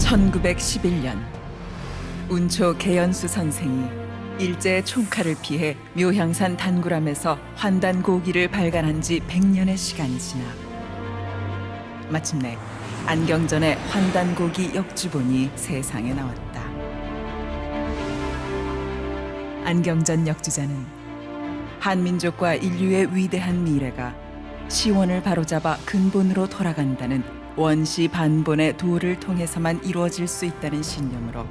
1911년 운초 계연수 선생이 일제의 총칼을 피해 묘향산 단구람에서 환단고기를 발간한 지 100년의 시간이 지나 마침내 안경전의 환단고기 역주본이 세상에 나왔다. 안경전 역주자는 한민족과 인류의 위대한 미래가 시원을 바로잡아 근본으로 돌아간다는 원시 반본의 도를 통해서만 이루어질 수 있다는 신념으로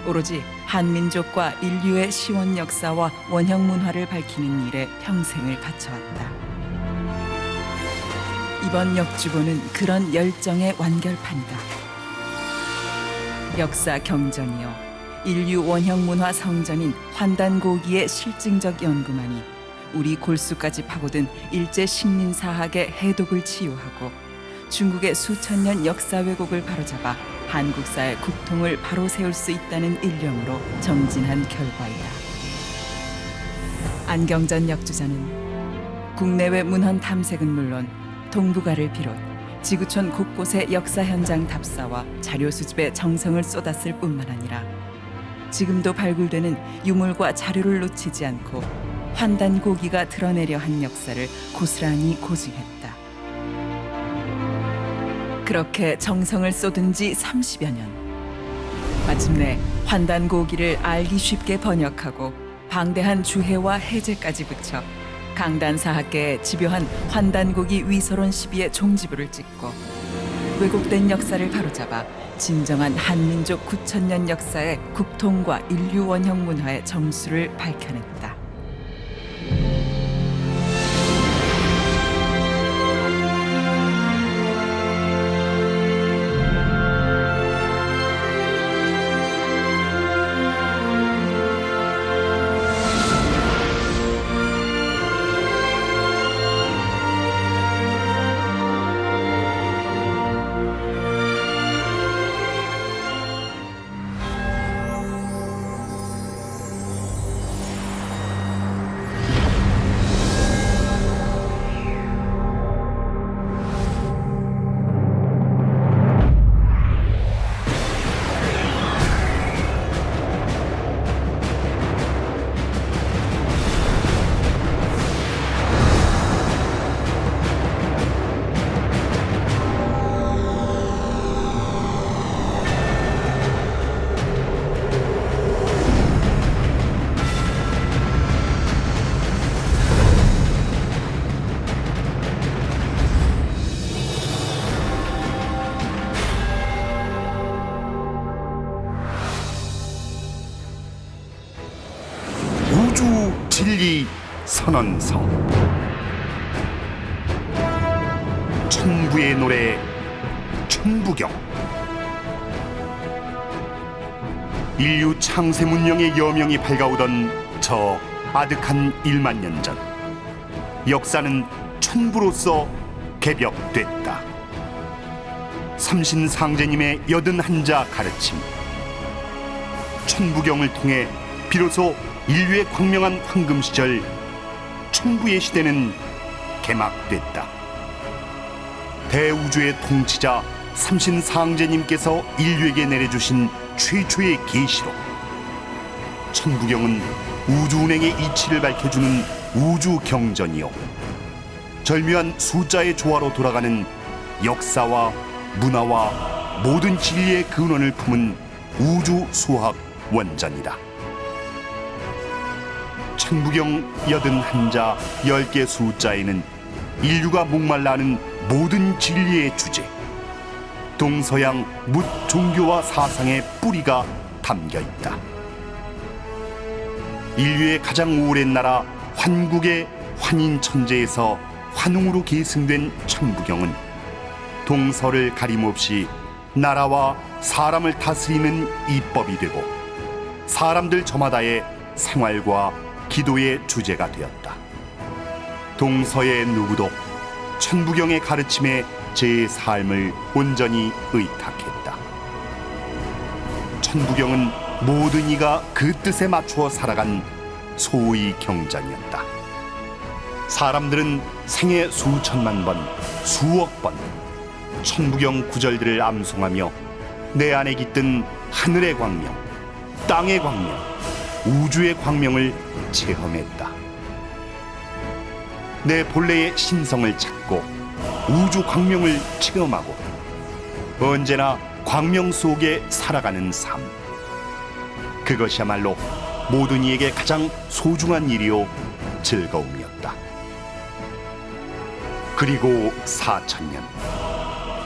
오로지 한민족과 인류의 시원 역사와 원형 문화를 밝히는 일에 평생을 바쳐왔다. 이번 역주본은 그런 열정의 완결판이다. 역사 경전이요 인류 원형 문화 성전인 환단고기의 실증적 연구만이 우리 골수까지 파고든 일제 식민사학의 해독을 치유하고 중국의 수천 년 역사 왜곡을 바로잡아 한국사의 국통을 바로 세울 수 있다는 일념으로 정진한 결과이다. 안경전 역주자는 국내외 문헌 탐색은 물론 동북아를 비롯 지구촌 곳곳의 역사 현장 답사와 자료 수집에 정성을 쏟았을 뿐만 아니라 지금도 발굴되는 유물과 자료를 놓치지 않고 환단고기가 드러내려 한 역사를 고스란히 고증했다. 그렇게 정성을 쏟은 지 30여 년. 마침내 환단고기를 알기 쉽게 번역하고 방대한 주해와 해제까지 붙여 강단사학계에 집요한 환단고기 위서론 시비의 종지부를 찍고 왜곡된 역사를 바로잡아 진정한 한민족 9,000년 역사의 국통과 인류 원형 문화의 정수를 밝혀냈다. 우주 진리 선언서 천부의 노래 천부경 인류 창세 문명의 여명이 밝아오던 저 아득한 1만 년 전 역사는 천부로서 개벽됐다. 삼신상제님의 81자 가르침 천부경을 통해 비로소 인류의 광명한 황금 시절 천부의 시대는 개막됐다. 대우주의 통치자 삼신상제님께서 인류에게 내려주신 최초의 계시로 천부경은 우주운행의 이치를 밝혀주는 우주경전이요 절묘한 숫자의 조화로 돌아가는 역사와 문화와 모든 진리의 근원을 품은 우주수학 원전이다. 천부경 81자 10개 숫자에는 인류가 목말라 하는 모든 진리의 주제 동서양 묻 종교와 사상의 뿌리가 담겨있다. 인류의 가장 오랜 나라 환국의 환인천재에서 환웅으로 계승된 천부경은 동서를 가림없이 나라와 사람을 다스리는 이법이 되고 사람들 저마다의 생활과 기도의 주제가 되었다. 동서의 누구도 천부경의 가르침에 제 삶을 온전히 의탁했다. 천부경은 모든 이가 그 뜻에 맞추어 살아간 소의 경전이었다. 사람들은 생애 수천만 번, 수억 번 천부경 구절들을 암송하며 내 안에 깃든 하늘의 광명, 땅의 광명, 우주의 광명을 체험했다. 내 본래의 신성을 찾고 우주 광명을 체험하고 언제나 광명 속에 살아가는 삶. 그것이야말로 모든 이에게 가장 소중한 일이요 즐거움이었다. 그리고 4천년,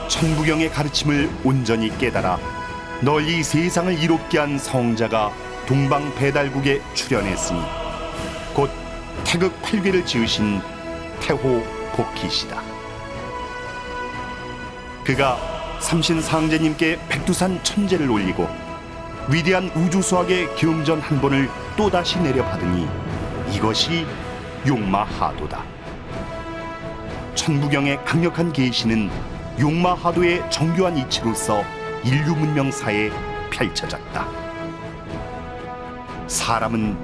천부경의 가르침을 온전히 깨달아 널리 세상을 이롭게 한 성자가 동방배달국에 출현했으니 곧 태극 8괴를 지으신 태호 복희시다. 그가 삼신상제님께 백두산 천재를 올리고 위대한 우주수학의 경전 한 번을 또다시 내려받으니 이것이 용마하도다. 천부경의 강력한 계시는 용마하도의 정교한 이치로서 인류 문명사에 펼쳐졌다. 사람은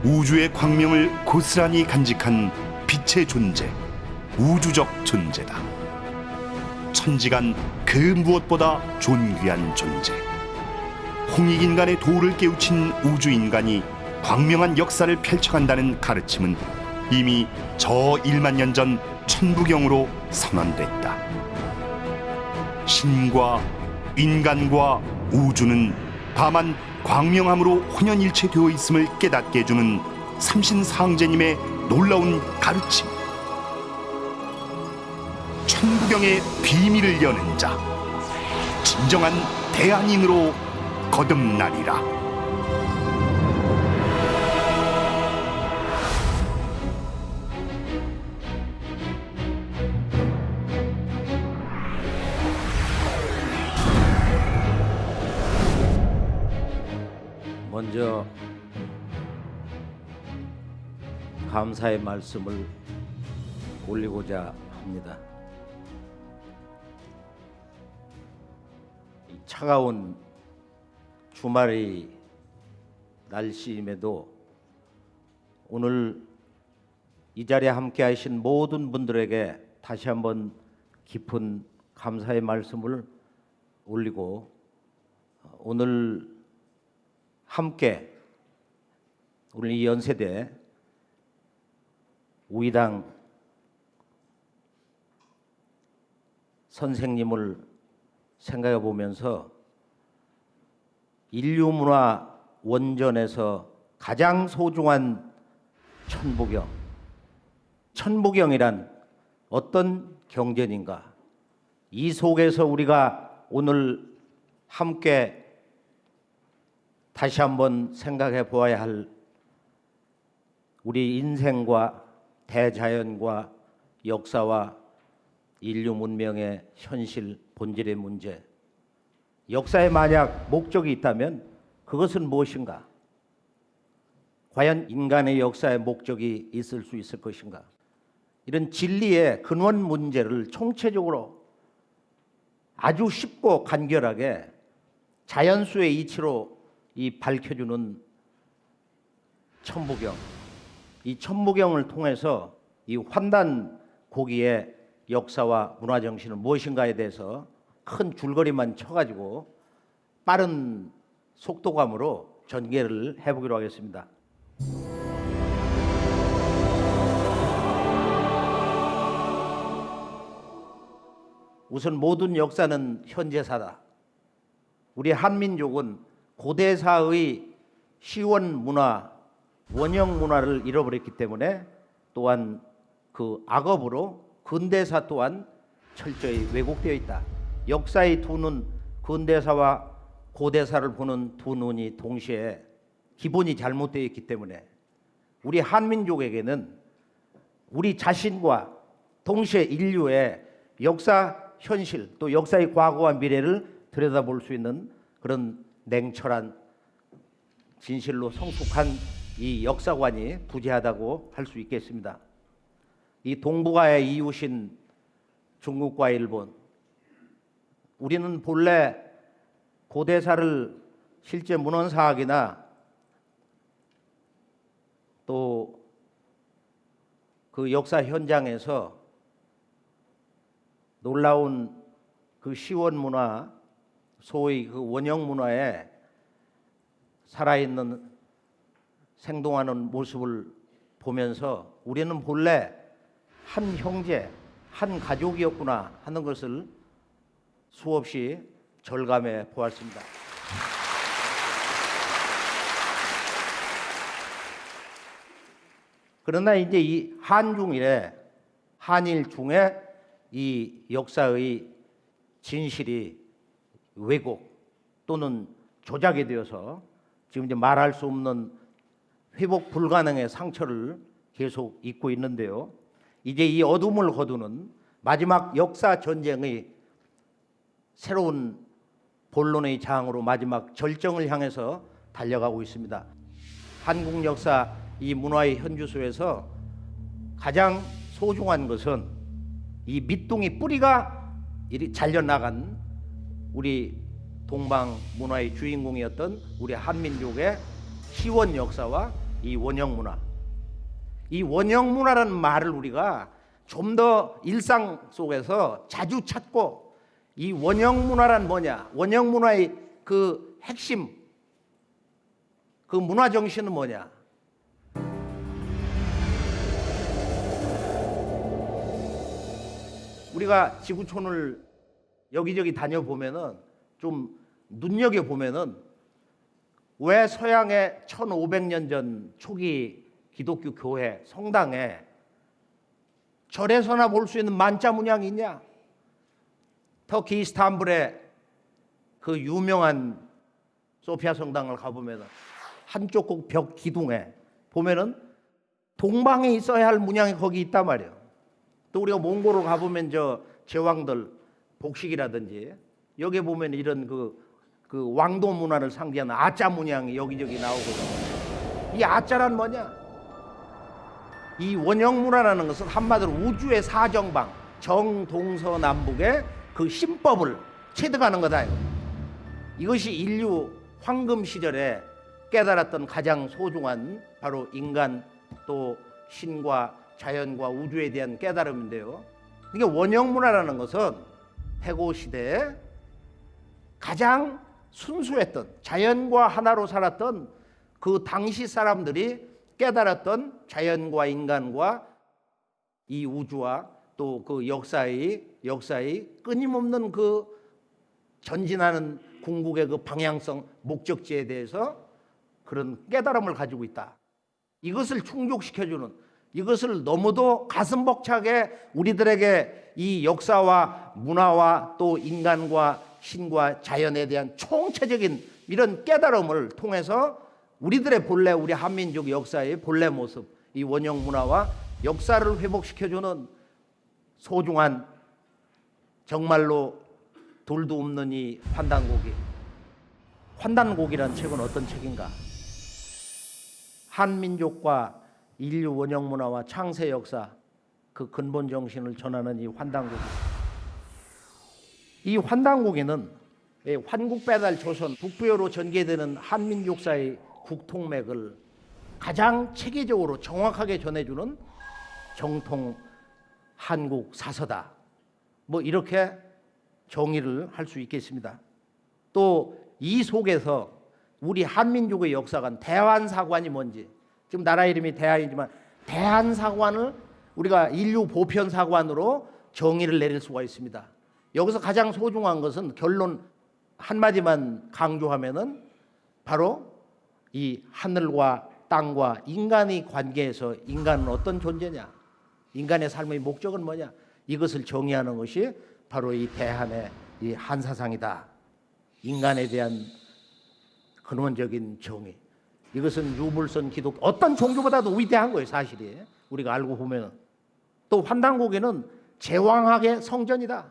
우주의 광명을 고스란히 간직한 빛의 존재, 우주적 존재다. 천지간 그 무엇보다 존귀한 존재. 홍익인간의 도를 깨우친 우주인간이 광명한 역사를 펼쳐간다는 가르침은 이미 저 1만 년 전 천부경으로 선언됐다. 신과 인간과 우주는 다만 광명함으로 혼연일체되어 있음을 깨닫게 해주는 삼신상제님의 놀라운 가르침. 천부경의 비밀을 여는 자, 진정한 대한인으로 거듭나리라. 먼저 감사의 말씀을 올리고자 합니다. 이 차가운 주말의 날씨임에도 오늘 이 자리에 함께 하신 모든 분들에게 다시 한번 깊은 감사의 말씀을 올리고 오늘 함께 우리 이 연세대 우이당 선생님을 생각해 보면서 인류문화 원전에서 가장 소중한 천부경, 천부경이란 어떤 경전인가? 이 속에서 우리가 오늘 함께 다시 한번 생각해 보아야 할 우리 인생과 대자연과 역사와 인류 문명의 현실 본질의 문제. 역사에 만약 목적이 있다면 그것은 무엇인가? 과연 인간의 역사에 목적이 있을 수 있을 것인가? 이런 진리의 근원 문제를 총체적으로 아주 쉽고 간결하게 자연수의 이치로 이 밝혀주는 천부경, 이 천부경을 통해서 이 환단 고기의 역사와 문화 정신은 무엇인가에 대해서 큰 줄거리만 쳐가지고 빠른 속도감으로 전개를 해보기로 하겠습니다. 우선 모든 역사는 현재사다. 우리 한민족은 고대사의 시원 문화, 원형 문화를 잃어버렸기 때문에 또한 그 악업으로 근대사 또한 철저히 왜곡되어 있다. 역사의 두 눈, 근대사와 고대사를 보는 두 눈이 동시에 기본이 잘못되어 있기 때문에 우리 한민족에게는 우리 자신과 동시에 인류의 역사 현실 또 역사의 과거와 미래를 들여다볼 수 있는 그런 냉철한 진실로 성숙한 이 역사관이 부재하다고 할 수 있겠습니다. 이 동북아의 이웃인 중국과 일본, 우리는 본래 고대사를 실제 문헌사학이나 또 그 역사 현장에서 놀라운 그 시원 문화, 소위 그 원형 문화에 살아있는 생동하는 모습을 보면서 우리는 본래 한 형제, 한 가족이었구나 하는 것을 수없이 절감해 보았습니다. 그러나 이제 이 한중일에 한일 중에 이 역사의 진실이 왜곡 또는 조작이 되어서 지금 이제 말할 수 없는 회복 불가능의 상처를 계속 입고 있는데요. 이제 이 어둠을 거두는 마지막 역사 전쟁의 새로운 본론의 장으로 마지막 절정을 향해서 달려가고 있습니다. 한국 역사 이 문화의 현주소에서 가장 소중한 것은 이 밑둥이 뿌리가 이리 잘려나간 우리 동방 문화의 주인공이었던 우리 한민족의 시원 역사와 이 원형 문화. 이 원형 문화라는 말을 우리가 좀 더 일상 속에서 자주 찾고 이 원형 문화란 뭐냐? 원형 문화의 그 핵심, 그 문화 정신은 뭐냐? 우리가 지구촌을 여기저기 다녀보면은 좀 눈여겨보면은 왜 서양의 1500년 전 초기 기독교 교회 성당에 절에서나 볼 수 있는 만자 문양이 있냐? 터키 이스탄불의 그 유명한 소피아 성당을 가보면 한쪽 꼭 벽 기둥에 보면은 동방에 있어야 할 문양이 거기 있단 말이에요. 또 우리가 몽골을 가보면 저 제왕들 복식이라든지 여기 보면 이런 그 왕도 문화를 상징하는 아자 문양이 여기저기 나오거든요. 이 아자란 뭐냐? 이 원형 문화라는 것은 한마디로 우주의 사정방, 정동서남북의 그 신법을 체득하는 거다. 이것이 인류 황금 시절에 깨달았던 가장 소중한 바로 인간 또 신과 자연과 우주에 대한 깨달음인데요. 이게 원형 문화라는 것은 해고 시대에 가장 순수했던 자연과 하나로 살았던 그 당시 사람들이 깨달았던 자연과 인간과 이 우주와 또 그 역사의 끊임없는 그 전진하는 궁극의 그 방향성 목적지에 대해서 그런 깨달음을 가지고 있다. 이것을 충족시켜주는, 이것을 너무도 가슴 벅차게 우리들에게 이 역사와 문화와 또 인간과 신과 자연에 대한 총체적인 이런 깨달음을 통해서 우리들의 본래, 우리 한민족 역사의 본래 모습, 이 원형 문화와 역사를 회복시켜주는 소중한, 정말로 둘도 없는 이 환단곡이. 환단곡이란 책은 어떤 책인가? 한민족과 인류 원형 문화와 창세 역사 그 근본 정신을 전하는 이 환단곡이. 이 환단곡에는 환국배달 조선 북부여로 전개되는 한민족사의 국통맥을 가장 체계적으로 정확하게 전해주는 정통 한국 사서다. 뭐 이렇게 정의를 할 수 있겠습니다. 또 이 속에서 우리 한민족의 역사관 대한사관이 뭔지, 지금 나라 이름이 대한이지만 대한사관을 우리가 인류 보편사관으로 정의를 내릴 수가 있습니다. 여기서 가장 소중한 것은 결론 한마디만 강조하면은 바로 이 하늘과 땅과 인간의 관계에서 인간은 어떤 존재냐, 인간의 삶의 목적은 뭐냐, 이것을 정의하는 것이 바로 이 대한의 이 한사상이다. 인간에 대한 근원적인 정의. 이것은 유물선 기독 어떤 종교보다도 위대한 거예요, 사실이. 우리가 알고 보면은. 또 환단곡에는 제왕학의 성전이다.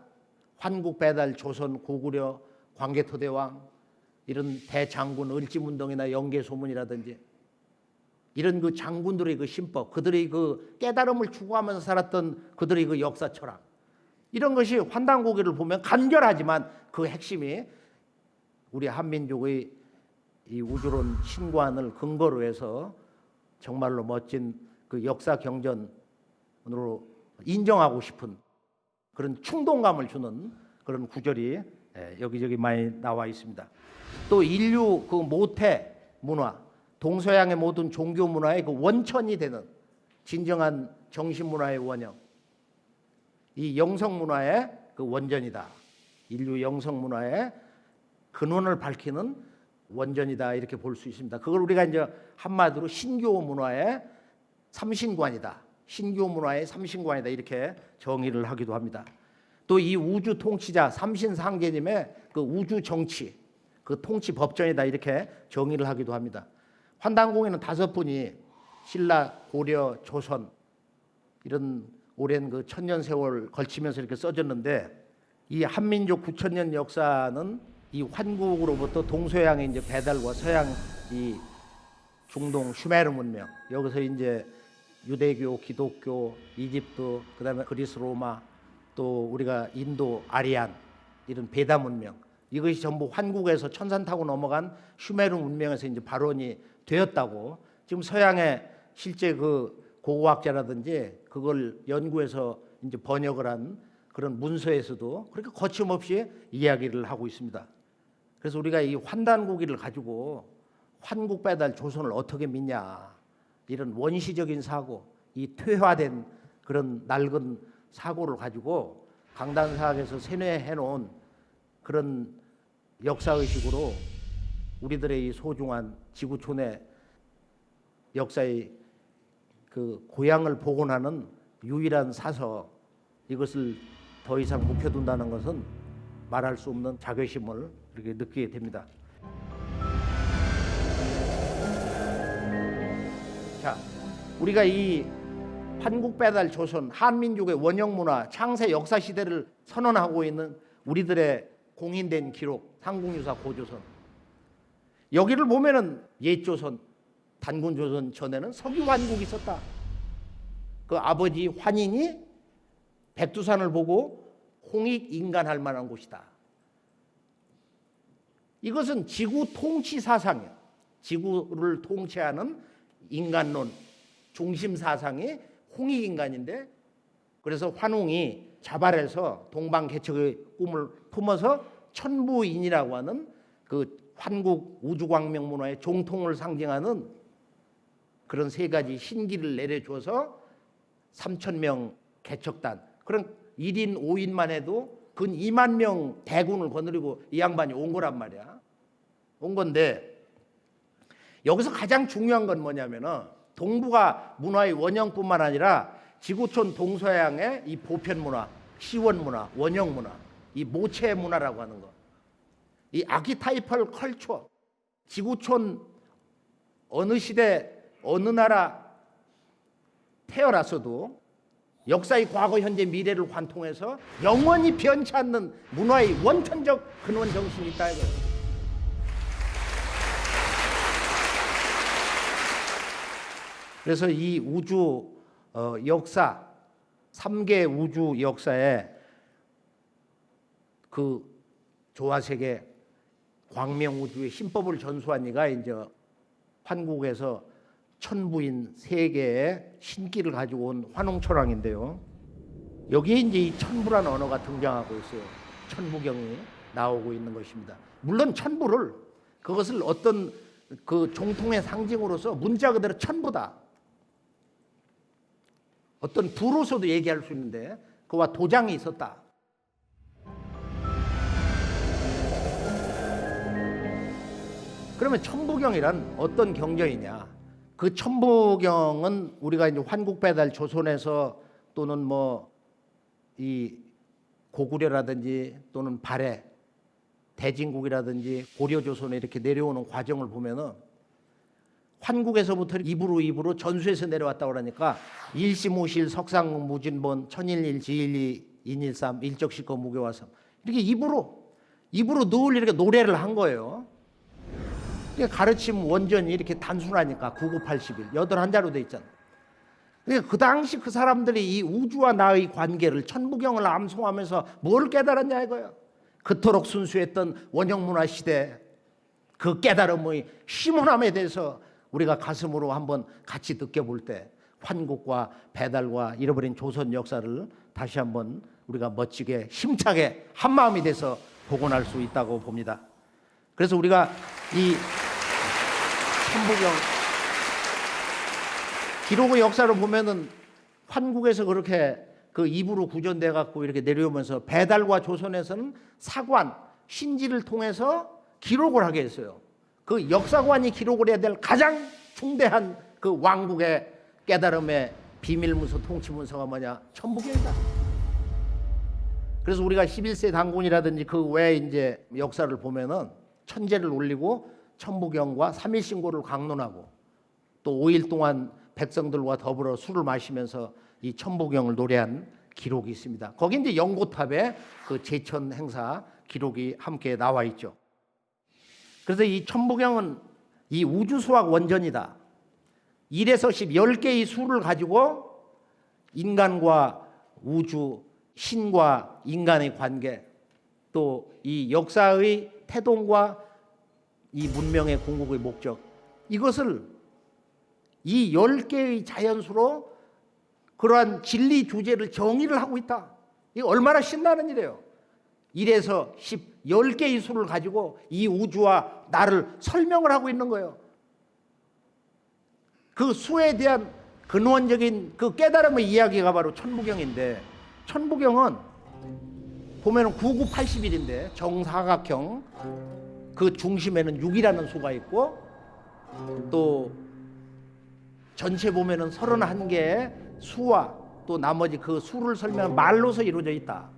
환국배달 조선 고구려 광개토대왕 이런 대장군 을지문동이나 영계소문이라든지 이런 그 장군들의 그 신법, 그들의 그 깨달음을 추구하면서 살았던 그들의 그 역사 철학, 이런 것이 환단고기를 보면 간결하지만 그 핵심이 우리 한민족의 이 우주론 신관을 근거로 해서 정말로 멋진 그 역사 경전으로 인정하고 싶은 그런 충동감을 주는 그런 구절이 여기저기 많이 나와 있습니다. 또 인류 그 모태 문화, 동서양의 모든 종교 문화의 그 원천이 되는 진정한 정신 문화의 원형, 이 영성 문화의 그 원전이다. 인류 영성 문화의 근원을 밝히는 원전이다 이렇게 볼 수 있습니다. 그걸 우리가 이제 한마디로 신교 문화의 삼신관이다. 신교 문화의 삼신관이다 이렇게 정의를 하기도 합니다. 또 이 우주 통치자 삼신상제님의 그 우주 정치, 그 통치 법전이다 이렇게 정의를 하기도 합니다. 환단공에는 5분이 신라, 고려, 조선 이런 오랜 그 천년 세월 걸치면서 이렇게 써졌는데 이 한민족 9,000년 역사는 이 환국으로부터 동서양의 이제 배달과 서양 이 중동 슈메르 문명, 여기서 이제 유대교, 기독교, 이집트, 그다음에 그리스 로마, 또 우리가 인도 아리안 이런 베다 문명, 이것이 전부 환국에서 천산 타고 넘어간 슈메르 문명에서 이제 발원이 되었다고 지금 서양의 실제 그 고고학자라든지 그걸 연구해서 이제 번역을 한 그런 문서에서도 그렇게 거침없이 이야기를 하고 있습니다. 그래서 우리가 이 환단고기를 가지고 환국 배달 조선을 어떻게 믿냐, 이런 원시적인 사고, 이 퇴화된 그런 낡은 사고를 가지고 강단사학에서 세뇌해 놓은 그런 역사의식으로 우리들의 이 소중한 지구촌의 역사의 그 고향을 복원하는 유일한 사서, 이것을 더 이상 묵혀둔다는 것은 말할 수 없는 자괴심을 이렇게 느끼게 됩니다. 자, 우리가 이 환국 배달 조선, 한민족의 원형 문화, 창세 역사 시대를 선언하고 있는 우리들의 공인된 기록, 삼국유사 고조선, 여기를 보면은 옛조선, 단군조선 전에는 석유환국이 있었다. 그 아버지 환인이 백두산을 보고 홍익인간할 만한 곳이다. 이것은 지구 통치 사상이에요. 지구를 통치하는 인간론 중심 사상이 홍익인간인데, 그래서 환웅이 자발해서 동방개척의 꿈을 품어서 천부인이라고 하는 그 환국 우주광명 문화의 종통을 상징하는 그런 3가지 신기를 내려줘서 3,000명 개척단, 그런 1인 5인만 해도 근 2만 명 대군을 거느리고 이 양반이 온 거란 말이야. 온 건데, 여기서 가장 중요한 건 뭐냐면은 동북아 문화의 원형뿐만 아니라 지구촌 동서양의 이 보편 문화, 시원 문화, 원형 문화, 이 모체 문화라고 하는 거, 이 아키타이펄 컬처, 지구촌 어느 시대 어느 나라 태어났어도 역사의 과거, 현재, 미래를 관통해서 영원히 변치 않는 문화의 원천적 근원 정신이 있다 이거예요. 그래서 이 우주 역사, 3개 우주 역사에 그 조화세계 광명 우주의 신법을 전수한 이가 이제 환국에서 천부인 3개의 신기를 가지고 온 환웅철왕인데요. 여기에 이제 이 천부라는 언어가 등장하고 있어요. 천부경이 나오고 있는 것입니다. 물론 천부를, 그것을 어떤 그 종통의 상징으로서 문자 그대로 천부다, 어떤 부로서도 얘기할 수 있는데 그와 도장이 있었다. 그러면 천부경이란 어떤 경전이냐? 그 천부경은 우리가 이제 환국배달 조선에서 또는 뭐 이 고구려라든지 또는 발해, 대진국이라든지 고려조선에 이렇게 내려오는 과정을 보면은 환국에서부터 입으로 전수해서 내려왔다고 그러니까 일시무실 석상무진본 천일일 지일이 인일삼 일적시거 무교화삼, 이렇게 입으로 늘 이렇게 노래를 한 거예요. 가르침 원전이 이렇게 단순하니까 9981 81자로 돼 있잖아. 그러니까 그 당시 그 사람들이 이 우주와 나의 관계를 천부경을 암송하면서 뭘 깨달았냐 이거예요. 그토록 순수했던 원형문화 시대 그 깨달음의 심오함에 대해서 우리가 가슴으로 한번 같이 느껴볼 때 환국과 배달과 잃어버린 조선 역사를 다시 한번 우리가 멋지게 힘차게 한마음이 돼서 복원할 수 있다고 봅니다. 그래서 우리가 이 천부경 기록의 역사를 보면은 환국에서 그렇게 그 입으로 구전돼 갖고 이렇게 내려오면서 배달과 조선에서는 사관, 신지를 통해서 기록을 하게 했어요. 그 역사관이 기록을 해야 될 가장 중대한 그 왕국의 깨달음의 비밀문서, 통치문서가 뭐냐? 천부경이다. 그래서 우리가 11세 단군이라든지 그 외에 이제 역사를 보면은 천제를 올리고 천부경과 삼일신고를 강론하고 또 5일 동안 백성들과 더불어 술을 마시면서 이 천부경을 노래한 기록이 있습니다. 거기 이제 영고탑에 그 제천 행사 기록이 함께 나와 있죠. 그래서 이 천부경은 이 우주수학 원전이다. 1에서 10, 10개의 수를 가지고 인간과 우주, 신과 인간의 관계, 또 이 역사의 태동과 이 문명의 궁극의 목적, 이것을 이 10개의 자연수로 그러한 진리 주제를 정의를 하고 있다. 이게 얼마나 신나는 일이에요. 1에서 10, 10개의 수를 가지고 이 우주와 나를 설명을 하고 있는 거예요. 그 수에 대한 근원적인 그 깨달음의 이야기가 바로 천부경인데, 천부경은 보면은 9981인데 정사각형, 그 중심에는 6이라는 수가 있고 또 전체 보면은 31개의 수와 또 나머지 그 수를 설명한 말로서 이루어져 있다.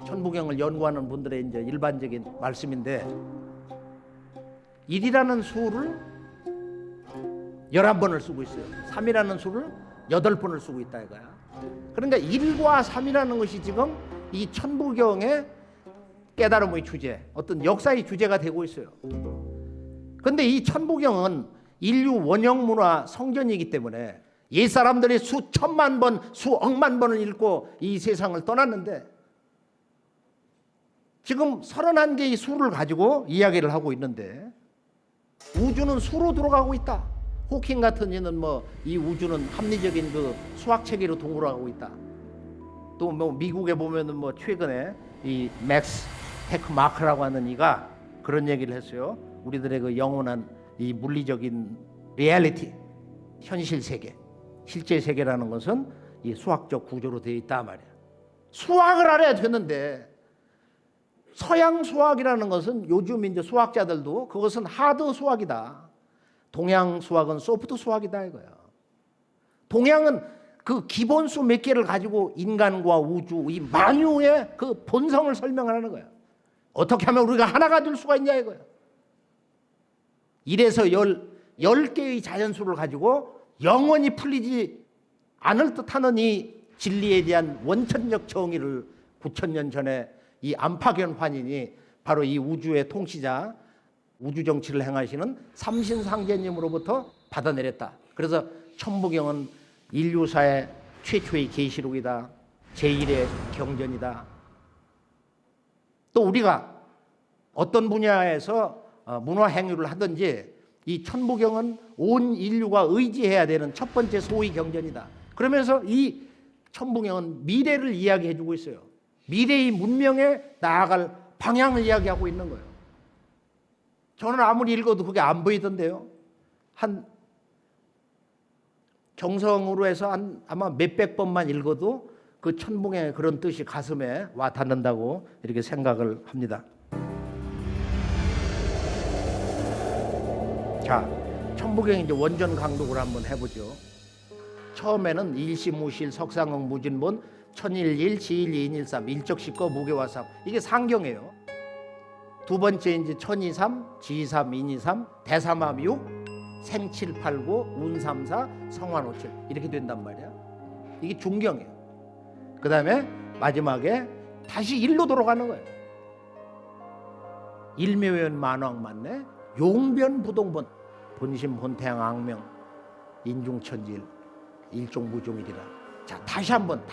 천부경을 연구하는 분들의 이제 일반적인 말씀인데, 1이라는 수를 11번을 쓰고 있어요. 3이라는 수를 8번을 쓰고 있다 이거야. 그러니까 1과 3이라는 것이 지금 이 천부경의 깨달음의 주제, 어떤 역사의 주제가 되고 있어요. 그런데 이 천부경은 인류 원형 문화 성전이기 때문에 옛사람들이 수천만 번, 수억만 번을 읽고 이 세상을 떠났는데 지금 31개의 수를 가지고 이야기를 하고 있는데 우주는 수로 들어가고 있다. 호킹 같은 이는 뭐 이 우주는 합리적인 그 수학 체계로 동굴하고 있다. 또 뭐 미국에 보면은 뭐 최근에 이 맥스 헤크마크라고 하는 이가 그런 얘기를 했어요. 우리들의 그 영원한 이 물리적인 리얼리티, 현실 세계, 실제 세계라는 것은 이 수학적 구조로 되어 있다 말이야. 수학을 알아야 되는데 서양 수학이라는 것은 요즘 이제 수학자들도 그것은 하드 수학이다. 동양 수학은 소프트 수학이다 이거야. 동양은 그 기본수 몇 개를 가지고 인간과 우주, 이 만유의 그 본성을 설명하는 거야. 어떻게 하면 우리가 하나가 될 수가 있냐 이거야. 1에서 10개의 자연수를 가지고 영원히 풀리지 않을 듯하는 이 진리에 대한 원천적 정의를 9,000년 전에 이 안파견 환인이 바로 이 우주의 통치자, 우주 정치를 행하시는 삼신상제님으로부터 받아내렸다. 그래서 천부경은 인류사의 최초의 계시록이다. 제1의 경전이다. 또 우리가 어떤 분야에서 문화 행위를 하든지 이 천부경은 온 인류가 의지해야 되는 첫 번째 소위 경전이다. 그러면서 이 천부경은 미래를 이야기해 주고 있어요. 미래의 문명에 나아갈 방향을 이야기하고 있는 거예요. 저는 아무리 읽어도 그게 안 보이던데요. 한 정성으로 해서 아마 몇백 번만 읽어도 그 천부경의 그런 뜻이 가슴에 와 닿는다고 이렇게 생각을 합니다. 자, 천부경 이제 원전 강독을 한번 해보죠. 처음에는 일시무실 석상응 무진본 천일일 지일이 인일삼 일적시거 무게화삼, 이게 상경이에요. 두 번째 이제 천이삼 지삼 인이삼 대삼함 육 생칠팔구 운삼사 성환오칠 이렇게 된단 말이야. 이게 중경이에요. 그 다음에 마지막에 다시 일로 돌아가는 거예요. 일묘연 만왕만내 용변부동본 본심본태양 악명 인중천지일 일종무종일이라. 자, 다시 한번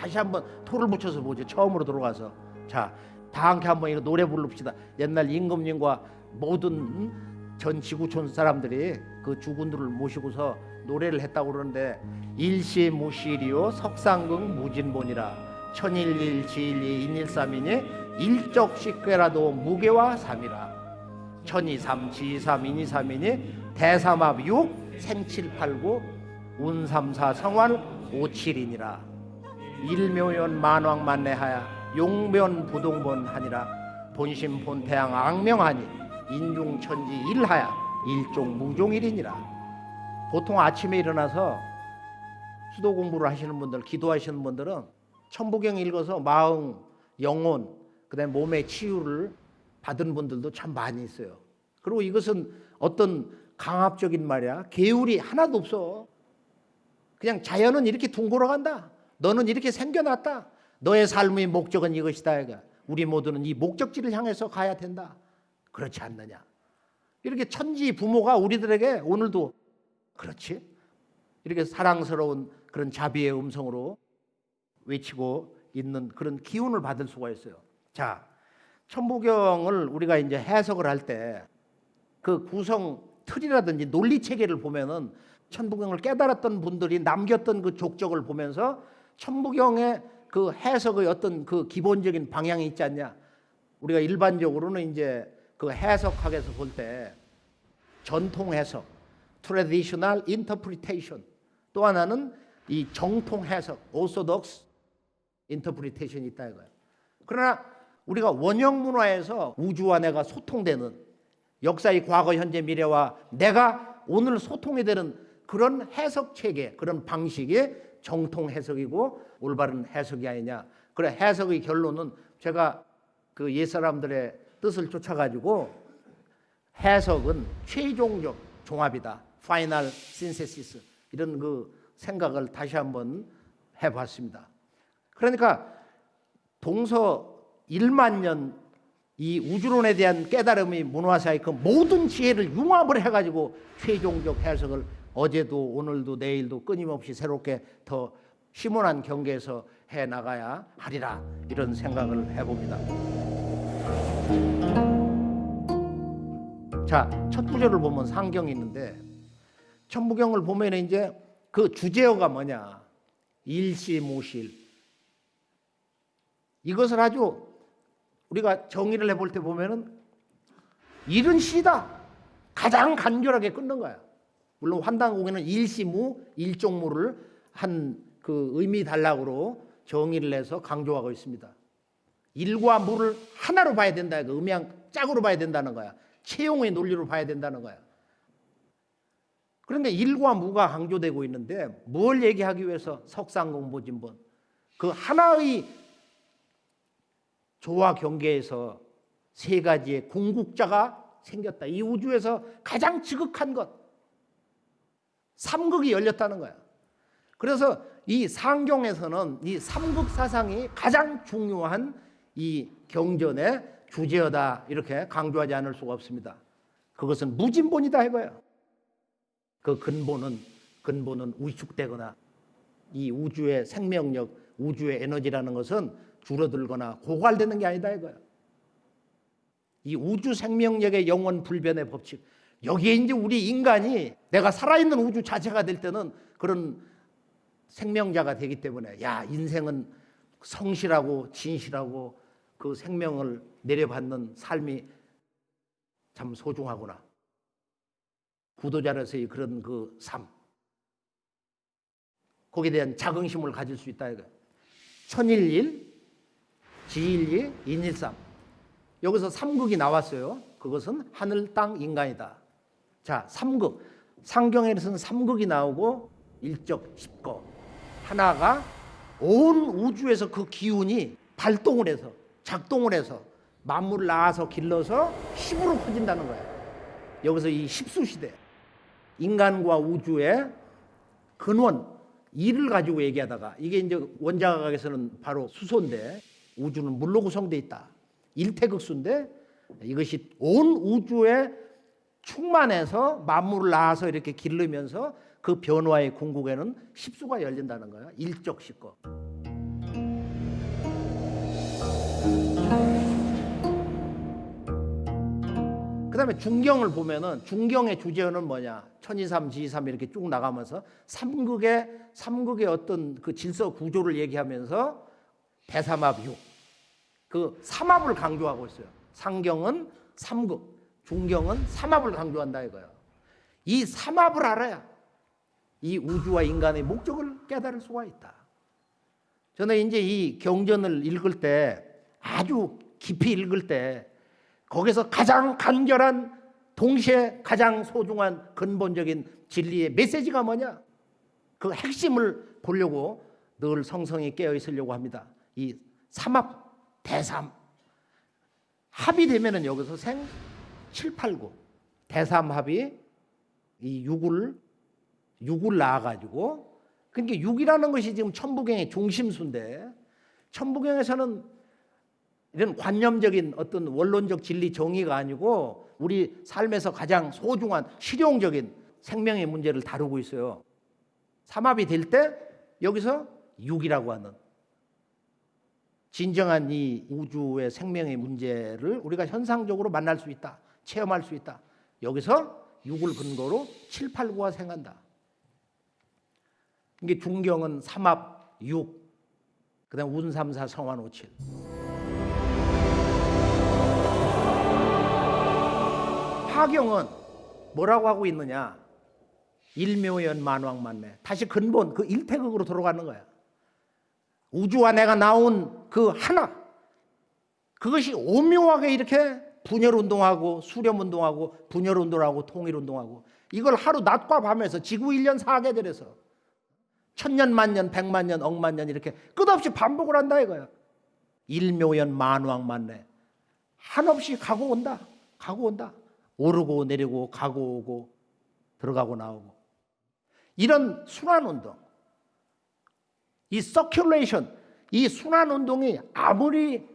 토를 붙여서 보죠. 처음으로 들어가서 자, 다 함께 한번 이거 노래 부릅시다. 옛날 임금님과 모든 전 지구촌 사람들이 그 주군들을 모시고서 노래를 했다고 그러는데 일시무실이요 석상극 무진본이라 천일일 지일이 인일삼이니 일적식괴라도 무게와 삼이라. 천이삼, 지삼, 인이삼이니 대삼합 육, 생칠팔구, 운삼사, 성활 오칠이니라. 일묘연 만왕만내하야 용변 부동본하니라. 본심 본태양 악명하니 인중천지 일하야 일종 무종일이니라. 보통 아침에 일어나서 수도 공부를 하시는 분들, 기도하시는 분들은 천부경 읽어서 마음, 영혼, 그다음에 몸의 치유를 받은 분들도 참 많이 있어요. 그리고 이것은 어떤 강압적인 말이야. 계율이 하나도 없어. 그냥 자연은 이렇게 둥글어간다. 너는 이렇게 생겨났다. 너의 삶의 목적은 이것이다. 우리 모두는 이 목적지를 향해서 가야 된다. 그렇지 않느냐. 이렇게 천지 부모가 우리들에게 오늘도 그렇지. 이렇게 사랑스러운 그런 자비의 음성으로 외치고 있는 그런 기운을 받을 수가 있어요. 자, 천부경을 우리가 이제 해석을 할 때 그 구성 틀이라든지 논리 체계를 보면은 천부경을 깨달았던 분들이 남겼던 그 족적을 보면서 천부경의 그 해석의 어떤 그 기본적인 방향이 있지 않냐. 우리가 일반적으로는 이제 그 해석학에서 볼 때 전통 해석, traditional interpretation, 또 하나는 이 정통 해석, orthodox interpretation이 있다 이거예요. 그러나 우리가 원형 문화에서 우주와 내가 소통되는 역사의 과거, 현재, 미래와 내가 오늘 소통이 되는 그런 해석 체계, 그런 방식이 정통 해석이고 올바른 해석이 아니냐. 그래 해석의 결론은 제가 그 옛사람들의 뜻을 쫓아가지고 해석은 최종적 종합이다. 파이널 신세시스 이런 그 생각을 다시 한번 해봤습니다. 그러니까 동서 1만 년 이 우주론에 대한 깨달음이 문화사의 그 모든 지혜를 융합을 해가지고 최종적 해석을 어제도 오늘도 내일도 끊임없이 새롭게 더 심원한 경계에서 해나가야 하리라 이런 생각을 해봅니다. 자, 첫 구절을 보면 상경이 있는데 천부경을 보면 이제 그 주제어가 뭐냐? 일시무실. 이것을 아주 우리가 정의를 해볼 때 보면은 일은 시다. 가장 간결하게 끊는 거야. 물론 환단공에는 일시무, 일종무를 한 그 의미 단락으로 정의를 해서 강조하고 있습니다. 일과 무를 하나로 봐야 된다. 그 음양 짝으로 봐야 된다는 거야. 채용의 논리로 봐야 된다는 거야. 그런데 일과 무가 강조되고 있는데 뭘 얘기하기 위해서 석상공보진본 그 하나의 조화 경계에서 세 가지의 궁극자가 생겼다. 이 우주에서 가장 지극한 것 삼극이 열렸다는 거야. 그래서 이 상경에서는 이 삼극 사상이 가장 중요한 이 경전의 주제어다 이렇게 강조하지 않을 수가 없습니다. 그것은 무진본이다 이거예요. 그 근본은 위축되거나 이 우주의 생명력, 우주의 에너지라는 것은 줄어들거나 고갈되는 게 아니다 이거예요. 이 우주 생명력의 영원 불변의 법칙, 여기에 이제 우리 인간이 내가 살아있는 우주 자체가 될 때는 그런 생명자가 되기 때문에 야 인생은 성실하고 진실하고 그 생명을 내려받는 삶이 참 소중하구나. 구도자로서의 그런 그 삶, 거기에 대한 자긍심을 가질 수 있다 이거예요. 천일일, 지일이, 인일삼. 여기서 삼극이 나왔어요. 그것은 하늘, 땅, 인간이다. 자, 삼극. 상경에서는 삼극이 나오고 일적, 십거. 하나가 온 우주에서 그 기운이 발동을 해서 작동을 해서 만물을 낳아서 길러서 십으로 커진다는 거예요. 여기서 이 십수시대 인간과 우주의 근원 일을 가지고 얘기하다가 이게 이제 원자학에서는 바로 수소인데 우주는 물로 구성되어 있다. 일태극수인데 이것이 온 우주에 충만해서 만물을 낳아서 이렇게 기르면서 그 변화의 궁극에는 십수가 열린다는 거예요. 일적 십거. 그 다음에 중경을 보면은 중경의 주제어는 뭐냐? 천이삼, 지이삼 이렇게 쭉 나가면서 삼극의 어떤 그 질서 구조를 얘기하면서 대삼합육, 그 삼합을 강조하고 있어요. 상경은 삼극, 중경은 삼합을 강조한다 이거예요. 이 삼합을 알아야 이 우주와 인간의 목적을 깨달을 수가 있다. 저는 이제 이 경전을 읽을 때, 아주 깊이 읽을 때 거기서 가장 간결한, 동시에 가장 소중한 근본적인 진리의 메시지가 뭐냐? 그 핵심을 보려고 늘 성성이 깨어 있으려고 합니다. 이 삼합, 대삼. 합이 되면은 여기서 생 7, 8, 9. 대삼합이 이 6을 낳아가지고, 그러니까 6이라는 것이 지금 천부경의 중심수인데, 천부경에서는 이런 관념적인 어떤 원론적 진리 정의가 아니고 우리 삶에서 가장 소중한 실용적인 생명의 문제를 다루고 있어요. 삼합이 될 때 여기서 6이라고 하는 진정한 이 우주의 생명의 문제를 우리가 현상적으로 만날 수 있다, 체험할 수 있다. 여기서 6을 근거로 7, 8, 9가 생긴다. 이게 중경은 삼합 6, 그다음 운삼사 성환 5, 7. 하경은 뭐라고 하고 있느냐? 일묘연 만왕만내. 다시 근본 그 일태극으로 돌아가는 거야. 우주와 내가 나온 그 하나, 그것이 오묘하게 이렇게 분열운동하고 수렴운동하고 분열운동하고 통일운동하고, 이걸 하루 낮과 밤에서 지구 1년 4계절에서 천년 만년 백만년 억만년 이렇게 끝없이 반복을 한다 이거야. 일묘연 만왕만내. 한없이 가고 온다, 가고 온다. 오르고 내리고 가고 오고 들어가고 나오고, 이런 순환운동, 이 서큘레이션, 이 순환운동이 아무리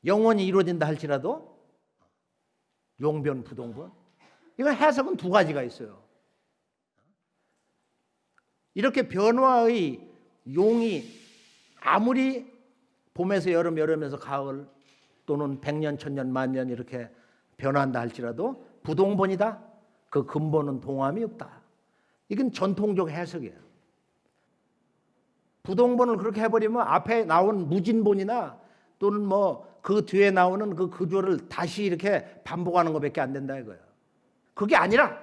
영원히 이루어진다 할지라도 용변 부동본, 이건 해석은 두 가지가 있어요. 이렇게 변화의 용이 아무리 봄에서 여름, 여름에서 가을, 또는 100년, 1000년, 만년 이렇게 변한다 할지라도 부동본이다. 그 근본은 동함이 없다. 이건 전통적 해석이에요. 부동본을 그렇게 해버리면 앞에 나온 무진본이나 또는 뭐 그 뒤에 나오는 그 구조를 다시 이렇게 반복하는 것밖에 안 된다 이거예요. 그게 아니라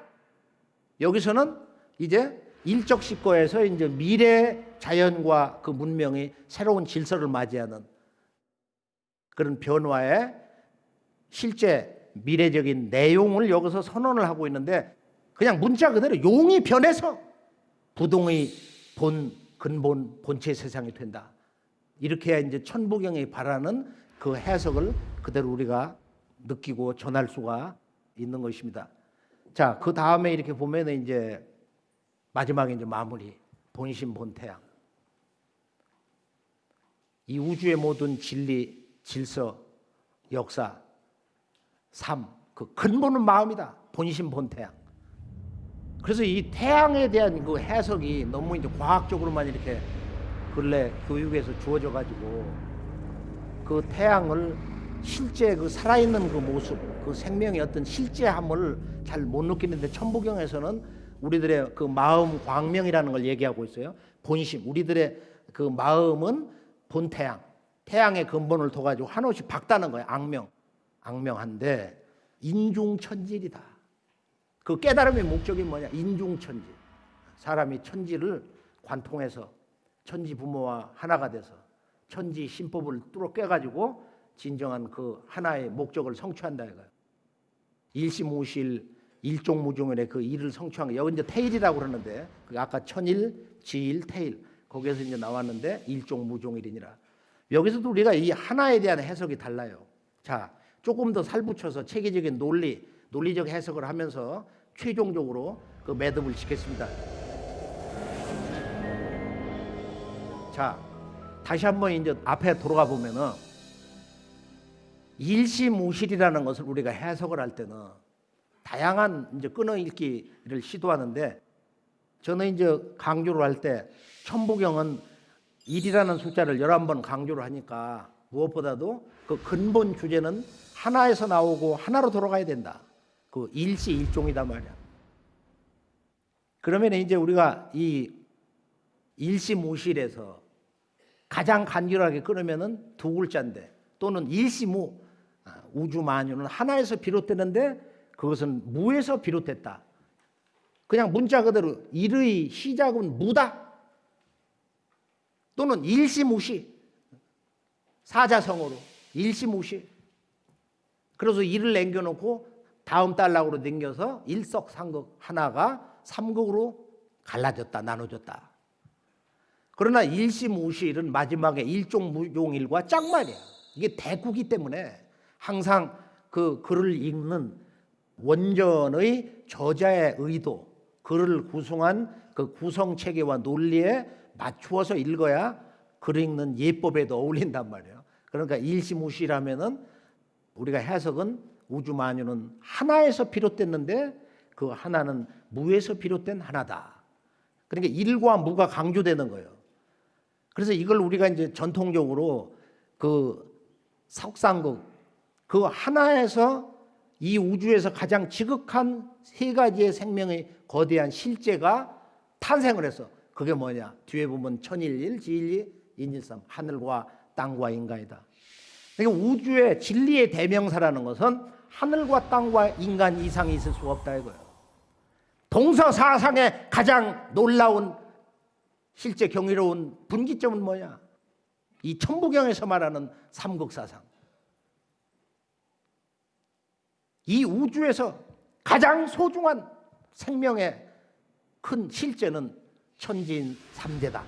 여기서는 이제 일적시거에서 이제 미래 자연과 그 문명이 새로운 질서를 맞이하는 그런 변화의 실제 미래적인 내용을 여기서 선언을 하고 있는데, 그냥 문자 그대로 용이 변해서 부동의 근본 본체 세상이 된다. 이렇게 이제 천부경이 바라는 그 해석을 그대로 우리가 느끼고 전할 수가 있는 것입니다. 자, 그 다음에 이렇게 보면은 이제 마지막에 이제 마무리, 본심 본태양. 이 우주의 모든 진리, 질서, 역사, 삶, 그 근본은 마음이다. 본심 본태양. 그래서 이 태양에 대한 그 해석이 너무 이제 과학적으로만 이렇게 근래 교육에서 주어져 가지고 그 태양을 실제 그 살아있는 그 모습, 그 생명의 어떤 실제함을 잘 못 느끼는데, 천부경에서는 우리들의 그 마음 광명이라는 걸 얘기하고 있어요. 본심, 우리들의 그 마음은 본태양, 태양의 근본을 둬 가지고 한없이 밝다는 거예요. 악명한데 인중천질이다. 그 깨달음의 목적이 뭐냐? 인중천질. 사람이 천지를 관통해서 천지 부모와 하나가 돼서 천지 신법을 뚫어 깨가지고 진정한 그 하나의 목적을 성취한다 이거예요. 일시무실 일종무종의 그 일을 성취한 거, 여기 이제 태일이라고 그러는데, 그 아까 천일, 지일, 태일 거기에서 이제 나왔는데 일종무종일이니라. 여기서도 우리가 이 하나에 대한 해석이 달라요. 자, 조금 더 살붙여서 체계적인 논리적 해석을 하면서 최종적으로 그 매듭을 짓겠습니다. 자, 다시 한번 이제 앞에 돌아가 보면은 일시무실이라는 것을 우리가 해석을 할 때는 다양한 이제 끊어읽기를 시도하는데, 저는 이제 강조를 할 때 천부경은 1이라는 숫자를 11번 강조를 하니까 무엇보다도 그 근본 주제는 하나에서 나오고 하나로 돌아가야 된다. 그 일시일종이다 말이야. 그러면 이제 우리가 이 일시무실에서 가장 간결하게 끊으면은 두 글자인데, 또는 일시무, 우주 만유는 하나에서 비롯되는데 그것은 무에서 비롯됐다. 그냥 문자 그대로 일의 시작은 무다. 또는 일시무시, 사자성어로 일시무시. 그래서 일을 남겨놓고 다음 달락으로 넘겨서 일석삼극, 하나가 삼극으로 갈라졌다, 나눠졌다. 그러나 일시무시는 마지막에 일종무용일과 짝말이야. 이게 대구기 때문에 항상 그 글을 읽는 원전의 저자의 의도, 글을 구성한 그 구성체계와 논리에 맞추어서 읽어야 글 읽는 예법에도 어울린단 말이에요. 그러니까 일시무시라면은 우리가 해석은 우주만유는 하나에서 비롯됐는데 그 하나는 무에서 비롯된 하나다. 그러니까 일과 무가 강조되는 거예요. 그래서 이걸 우리가 이제 전통적으로 그 석상극, 그 하나에서 이 우주에서 가장 지극한 세 가지의 생명의 거대한 실제가 탄생을 해서, 그게 뭐냐? 뒤에 보면 천일일, 지일이, 인일삼, 하늘과 땅과 인간이다. 그러니까 우주의 진리의 대명사라는 것은 하늘과 땅과 인간 이상이 있을 수가 없다 이거예요. 동서사상의 가장 놀라운 실제 경이로운 분기점은 뭐냐? 이 천부경에서 말하는 삼극사상. 이 우주에서 가장 소중한 생명의 큰 실제는 천지인 삼재다.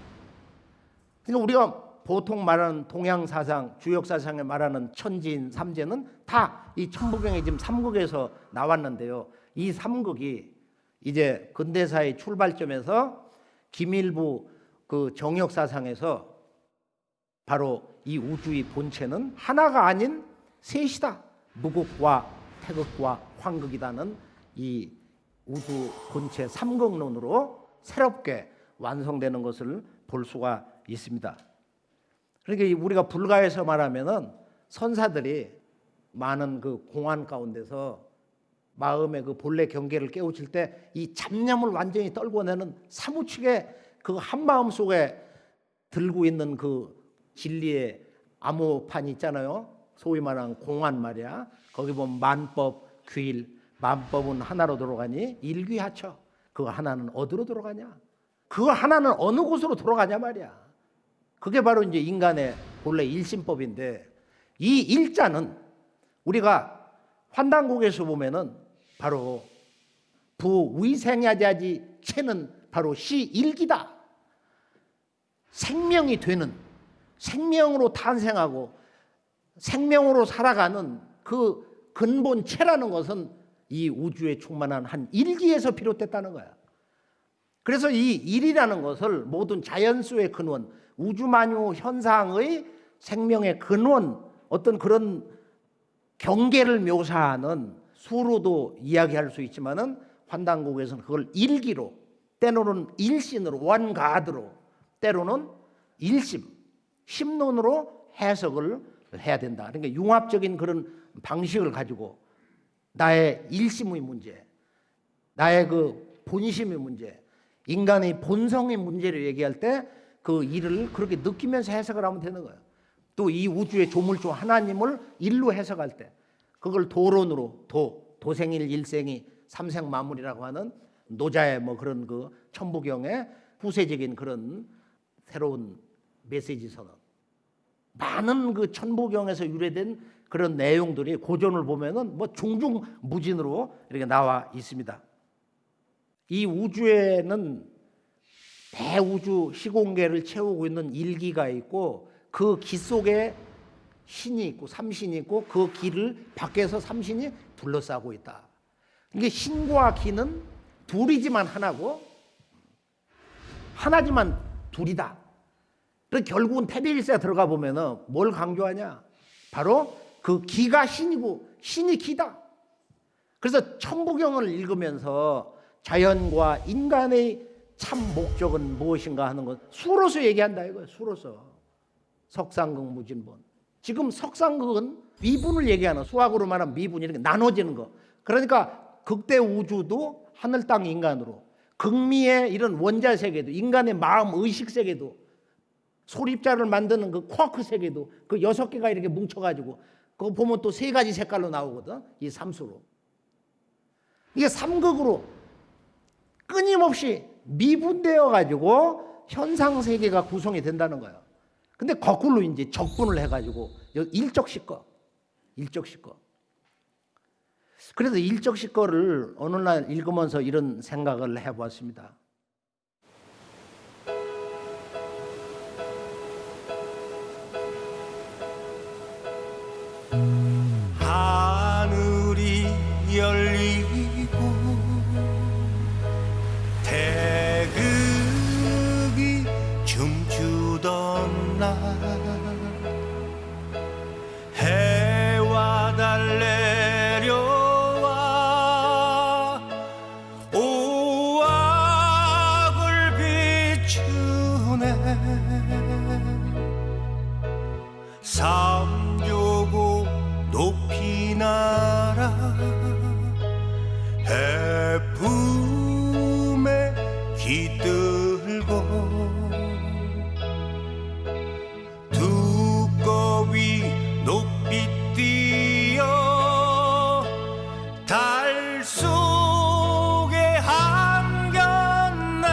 그러니까 우리가 보통 말하는 동양사상, 주역사상에 말하는 천지인 삼재는 다 이 천부경의 지금 삼극에서 나왔는데요. 이 삼극이 이제 근대사의 출발점에서 기밀부 그 정역사상에서 바로 이 우주의 본체는 하나가 아닌 셋이다. 무극과 태극과 황극이다는 이 우주 본체 삼극론으로 새롭게 완성되는 것을 볼 수가 있습니다. 그러니까 우리가 불가에서 말하면은 선사들이 많은 그 공안 가운데서 마음의 그 본래 경계를 깨우칠 때 이 잡념을 완전히 떨궈내는 사무치게 그 한마음 속에 들고 있는 그 진리의 암호판 있잖아요. 소위 말하는 공안 말이야. 거기 보면 만법, 귀일, 만법은 하나로 들어가니 일귀하처. 그 하나는 어디로 들어가냐? 그 하나는 어느 곳으로 들어가냐 말이야. 그게 바로 이제 인간의 본래 일심법인데, 이 일자는 우리가 환단곡에서 보면은 바로 부위생야자지 체는 바로 시일기다. 생명이 되는, 생명으로 탄생하고 생명으로 살아가는 그 근본체라는 것은 이 우주에 충만한 한 일기에서 비롯됐다는 거야. 그래서 이 일이라는 것을 모든 자연수의 근원, 우주만유 현상의 생명의 근원, 어떤 그런 경계를 묘사하는 수로도 이야기할 수 있지만은 환단곡에서는 그걸 일기로, 때로는 일신으로, 원가드로, 때로는 일심, 심론으로 해석을 해야 된다. 그러니까 융합적인 그런 방식을 가지고 나의 일심의 문제, 나의 그 본심의 문제, 인간의 본성의 문제를 얘기할 때 그 일을 그렇게 느끼면서 해석을 하면 되는 거예요. 또 이 우주의 조물주 하나님을 일로 해석할 때 그걸 도론으로, 도생일 일생이 삼생만물이라고 하는 노자의 뭐 그런 그 천부경의 후세적인 그런 새로운 메시지 선언, 많은 그 천부경에서 유래된 그런 내용들이 고전을 보면은 뭐 중중무진으로 이렇게 나와 있습니다. 이 우주에는 대우주 시공계를 채우고 있는 일기가 있고, 그 기 속에 신이 있고 삼신이 있고, 그 기를 밖에서 삼신이 둘러싸고 있다. 이게 신과 기는 둘이지만 하나고, 하나지만 둘이다. 그래서 결국은 태비일세 들어가 보면은 뭘 강조하냐? 바로 그 기가 신이고 신이 기다. 그래서 천부경을 읽으면서 자연과 인간의 참 목적은 무엇인가 하는 것 수로서 얘기한다 이거예요. 수로서. 석상극 무진본. 지금 석상극은 미분을 얘기하는, 수학으로 말하면 미분, 이렇게 나눠지는 거. 그러니까 극대 우주도 하늘 땅 인간으로, 극미의 이런 원자 세계도, 인간의 마음 의식 세계도 소립자를 만드는 그 쿼크 세계도 그 6개가 이렇게 뭉쳐가지고 그거 보면 또 3가지 색깔로 나오거든. 이 삼수로. 이게 삼극으로 끊임없이 미분되어 가지고 현상 세계가 구성이 된다는 거예요. 근데 거꾸로 이제 적분을 해가지고 일적시거. 그래서 일적시거를 어느 날 읽으면서 이런 생각을 해보았습니다. 하늘이 열리고 태극이 춤추던 날 해와 달 내려와 오악을 비추네 삼조고 높이 날아 해품에 깃들고 두꺼비 높이 뛰어 달 속에 한겼네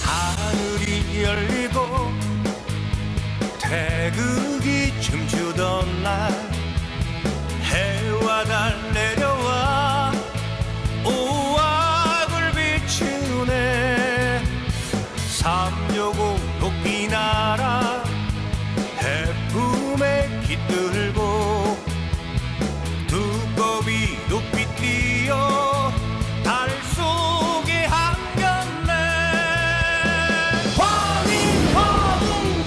하늘이 열리고 태극이 춤추던 날 해와 달 내려와 오악을 비추네 삼조고 높이 날아 해품에 깃들고 두꺼비 높이 뛰어 달 속에 한겼네 화민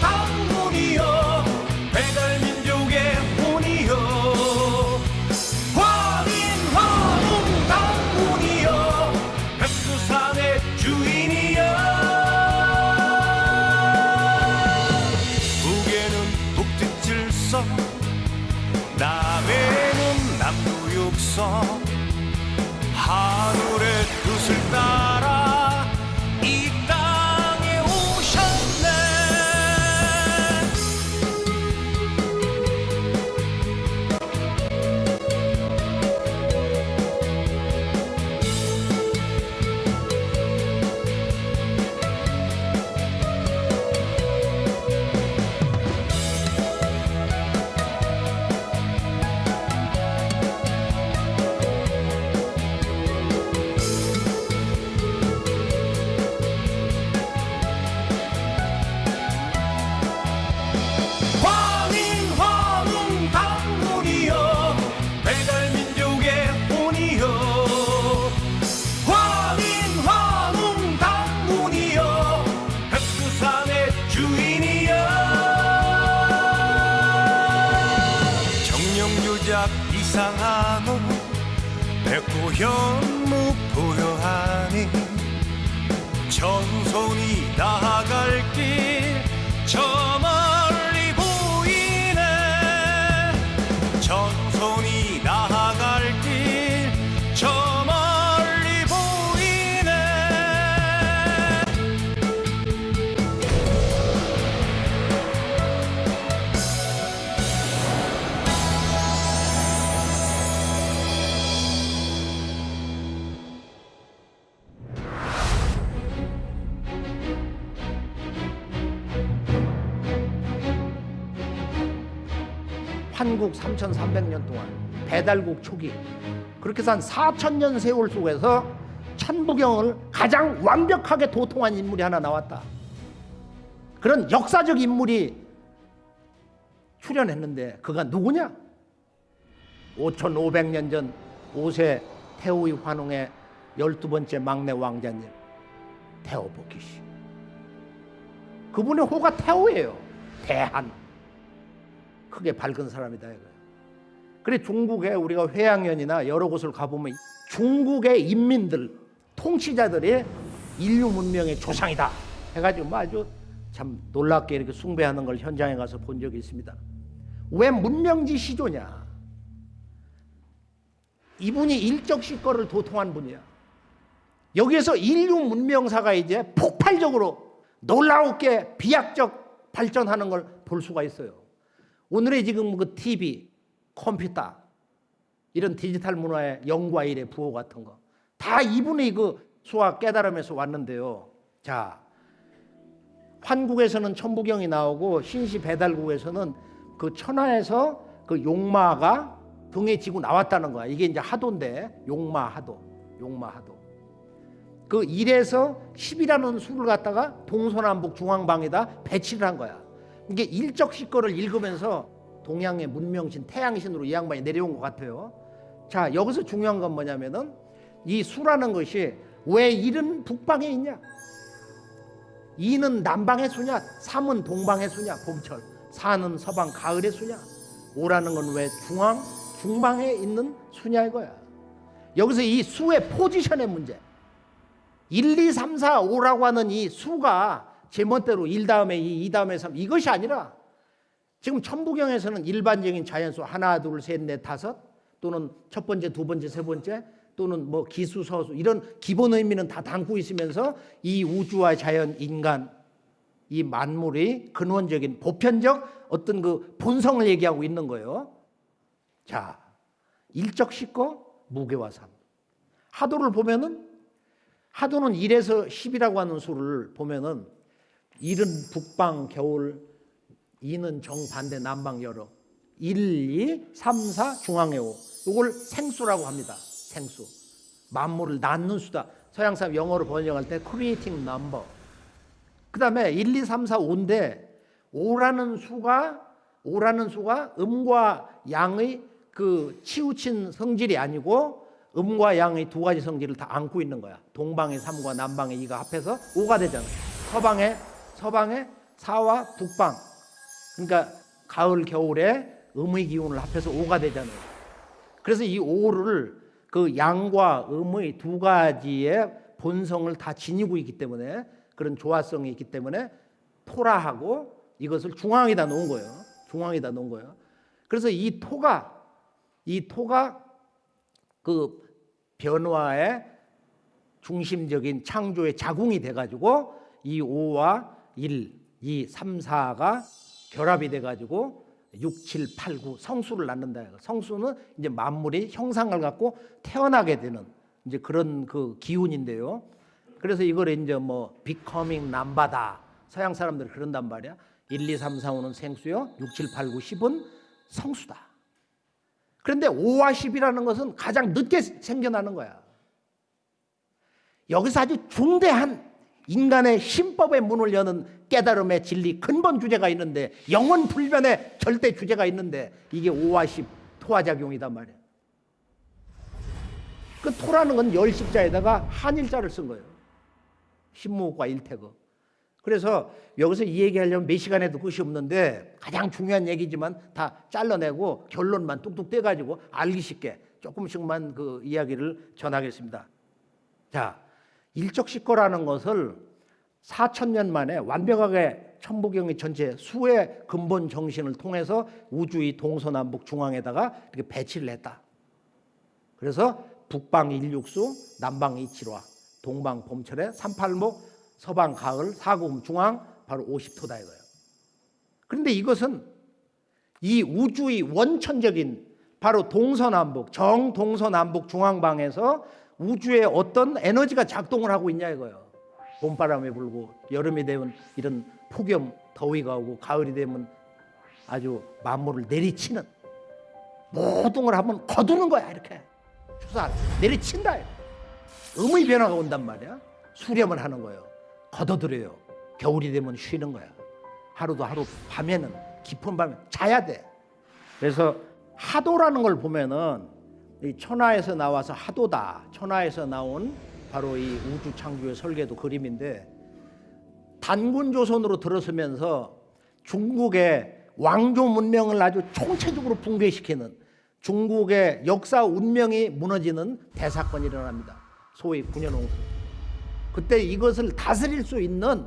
당군이여 배달민족의 혼이여 화민 당군이여 백두산의 주인이여 북에는 북특칠성 남에는 남부육성 하늘의 뜻을 따라 이 땅에 오셨네 화민 당군이여 배달민족의 혼이여 화민 당군이여 백두산의 주인이여 정령유작 이상하고 백호현무 보여하니 전손이 나아갈 길 저 멀리 보이네 전손이 나아갈 길 저 멀리 보이네 한국 3,300년 동안 배달국 초기 그렇게 해서 한 4,000년 세월 속에서 천부경을 가장 완벽하게 도통한 인물이 하나 나왔다. 그런 역사적 인물이 출연했는데 그가 누구냐? 5,500년 전 5세 태후의 환웅의 12번째 막내 왕자님 태호복희씨. 그분의 호가 태호예요. 대한. 크게 밝은 사람이다 이거예요. 그래 중국에 우리가 회양연이나 여러 곳을 가보면 중국의 인민들 통치자들이 인류 문명의 조상이다 해가지고 뭐 아주 참 놀랍게 이렇게 숭배하는 걸 현장에 가서 본 적이 있습니다. 왜 문명지 시조냐? 이분이 일적시거를 도통한 분이야. 여기에서 인류 문명사가 이제 폭발적으로 놀라웠게 비약적 발전하는 걸 볼 수가 있어요. 오늘의 지금 그 TV, 컴퓨터 이런 디지털 문화의 영과 일의 부호 같은 거 다 이분의 그 수학 깨달음에서 왔는데요. 자, 환국에서는 천부경이 나오고 신시 배달국에서는 그 천하에서 그 용마가 등에 지고 나왔다는 거야. 이게 이제 하도인데 용마하도. 그 1에서 10이라는 수를 갖다가 동서남북 중앙방에다 배치를 한 거야. 이게 일적시거를 읽으면서 동양의 문명신 태양신으로 이 양반이 내려온 것 같아요. 자, 여기서 중요한 건 뭐냐면은 이 수라는 것이 왜 1은 북방에 있냐, 2는 남방의 수냐, 3은 동방의 수냐, 봄철, 4는 서방 가을의 수냐, 5라는 건 왜 중방에 있는 수냐 이거야. 여기서 이 수의 포지션의 문제, 1, 2, 3, 4, 5라고 하는 이 수가 제멋대로 1 다음에 2 다음에 3 이것이 아니라 지금 천부경에서는 일반적인 자연수 하나, 둘, 셋, 넷, 다섯 또는 첫 번째, 두 번째, 세 번째 또는 뭐 기수, 서수 이런 기본 의미는 다 담고 있으면서 이 우주와 자연, 인간 이 만물의 근원적인 보편적 어떤 그 본성을 얘기하고 있는 거예요. 자, 일적시거 무게와 삶. 하도를 보면은 하도는 1에서 10이라고 하는 수를 보면은 1은 북방 겨울, 2는 정반대 남방 여름, 1, 2, 3, 4 중앙에 5. 이걸 생수라고 합니다. 생수. 만물을 낳는 수다. 서양 사람 영어로 번역할 때 creating number. 그 다음에 1, 2, 3, 4, 5인데 5라는 수가 음과 양의 그 치우친 성질이 아니고 음과 양의 두 가지 성질을 다 안고 있는 거야. 동방의 3과 남방의 2가 합해서 5가 되잖아요. 서방의 4와 북방. 그러니까 가을 겨울에 음의 기운을 합해서 5가 되잖아요. 그래서 이 5를 그 양과 음의 두 가지의 본성을 다 지니고 있기 때문에 그런 조화성이 있기 때문에 토라하고 이것을 중앙에다 놓은 거예요. 그래서 이 토가 그 변화의 중심적인 창조의 자궁이 돼가지고 이 5와 1, 2, 3, 4가 결합이 돼가지고 6, 7, 8, 9 성수를 낳는다. 성수는 이제 만물이 형상을 갖고 태어나게 되는 이제 그런 그 기운인데요. 그래서 이걸 이제 뭐 becoming number다. 서양 사람들이 그런단 말이야. 1, 2, 3, 4, 5는 생수요. 6, 7, 8, 9, 10은 성수다. 그런데 5와 10이라는 것은 가장 늦게 생겨나는 거야. 여기서 아주 중대한 인간의 신법의 문을 여는 깨달음의 진리 근본 주제가 있는데 영원 불변의 절대 주제가 있는데 이게 5와 10 토화작용이단 말이야. 그 토라는 건 열십자에다가 한일자를 쓴 거예요. 신무과 일태거. 그래서 여기서 이 얘기하려면 몇 시간 해도 끝이 없는데 가장 중요한 얘기지만 다 잘라내고 결론만 뚝뚝 떼가지고 알기 쉽게 조금씩만 그 이야기를 전하겠습니다. 자, 일적시거라는 것을 4,000년 만에 완벽하게 천부경의 전체 수의 근본 정신을 통해서 우주의 동서남북 중앙에다가 이렇게 배치를 했다. 그래서 북방 일육수, 남방 이칠화, 동방 봄철에 38목, 서방 가을, 사금 중앙 바로 50토다 이거예요. 그런데 이것은 이 우주의 원천적인 바로 동서남북, 정동서남북 중앙방에서 우주에 어떤 에너지가 작동을 하고 있냐 이거예요. 봄바람이 불고 여름이 되면 이런 폭염, 더위가 오고 가을이 되면 아주 만물을 내리치는 모든 걸 한번 거두는 거야 이렇게. 추사 내리친다. 음의 변화가 온단 말이야. 수렴을 하는 거예요. 걷어들여요. 겨울이 되면 쉬는 거야. 하루도 하루, 밤에는 깊은 밤에 자야 돼. 그래서 하도라는 걸 보면은 이 천하에서 나와서 하도다. 천하에서 나온 바로 이 우주 창조의 설계도 그림인데 단군 조선으로 들어서면서 중국의 왕조 문명을 아주 총체적으로 붕괴시키는 중국의 역사 운명이 무너지는 대사건이 일어납니다. 소위 군현홍수. 그때 이것을 다스릴 수 있는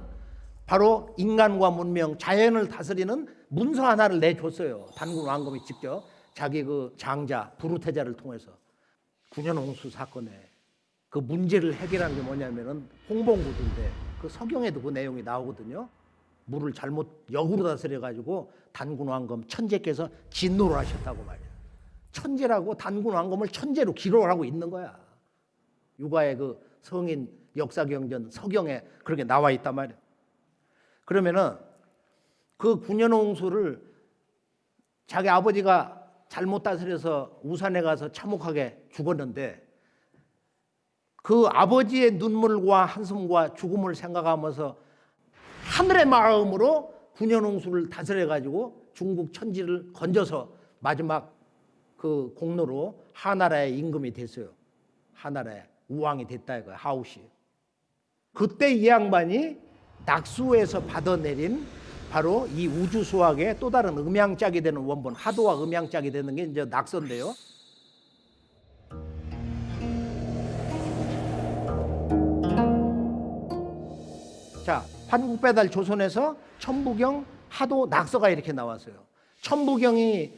바로 인간과 문명, 자연을 다스리는 문서 하나를 내줬어요. 단군 왕검이 직접 자기 그 장자 부르테자를 통해서. 군현홍수 사건에 그 문제를 해결한 게 뭐냐면은 홍봉구두인데 그 서경에도 그 내용이 나오거든요. 물을 잘못 역으로 다스려 가지고 단군왕검 천재께서 진노를 하셨다고 말이야. 천재라고 단군왕검을 천재로 기록을 하고 있는 거야. 유가의 그 성인 역사경전 서경에 그렇게 나와 있단 말이야. 그러면은 그 군현홍수를 자기 아버지가 잘못 다스려서 우산에 가서 참혹하게 죽었는데 그 아버지의 눈물과 한숨과 죽음을 생각하면서 하늘의 마음으로 군현홍수를 다스려 가지고 중국 천지를 건져서 마지막 그 공로로 하나라의 임금이 됐어요. 하나라의 우왕이 됐다 이거야. 하우시. 그때 이 양반이 낙수에서 받아내린 바로 이 우주 수학의 또 다른 음양짝이 되는 원본, 하도와 음양짝이 되는 게 이제 낙서인데요. 자, 환국배달 조선에서 천부경, 하도, 낙서가 이렇게 나왔어요. 천부경이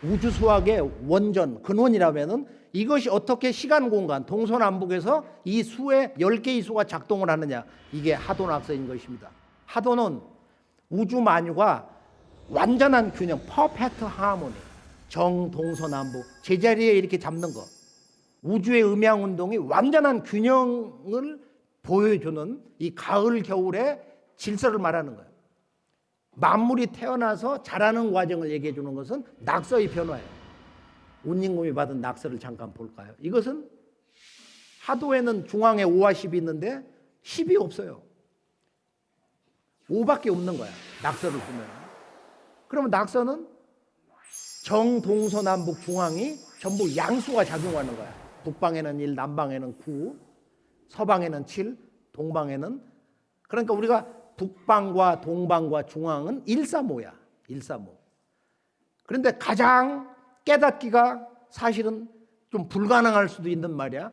우주 수학의 원전, 근원이라면은 이것이 어떻게 시간 공간, 동서남북에서 이 수의 10개의 수가 작동을 하느냐, 이게 하도 낙서인 것입니다. 하도는 우주 만유가 완전한 균형, 퍼펙트 하모니, 정, 동서남북 제자리에 이렇게 잡는 거, 우주의 음양 운동이 완전한 균형을 보여주는 이 가을 겨울의 질서를 말하는 거예요. 만물이 태어나서 자라는 과정을 얘기해 주는 것은 낙서의 변화예요. 운임금이 받은 낙서를 잠깐 볼까요? 이것은 하도에는 중앙에 5와 10이 있는데 10이 없어요. 5밖에 없는 거야. 낙서를 보면. 그러면 낙서는 정, 동서, 남북, 중앙이 전부 양수가 작용하는 거야. 북방에는 1, 남방에는 9, 서방에는 7, 동방에는, 그러니까 우리가 북방과 동방과 중앙은 135야. 135. 그런데 가장 깨닫기가 사실은 좀 불가능할 수도 있는 말이야.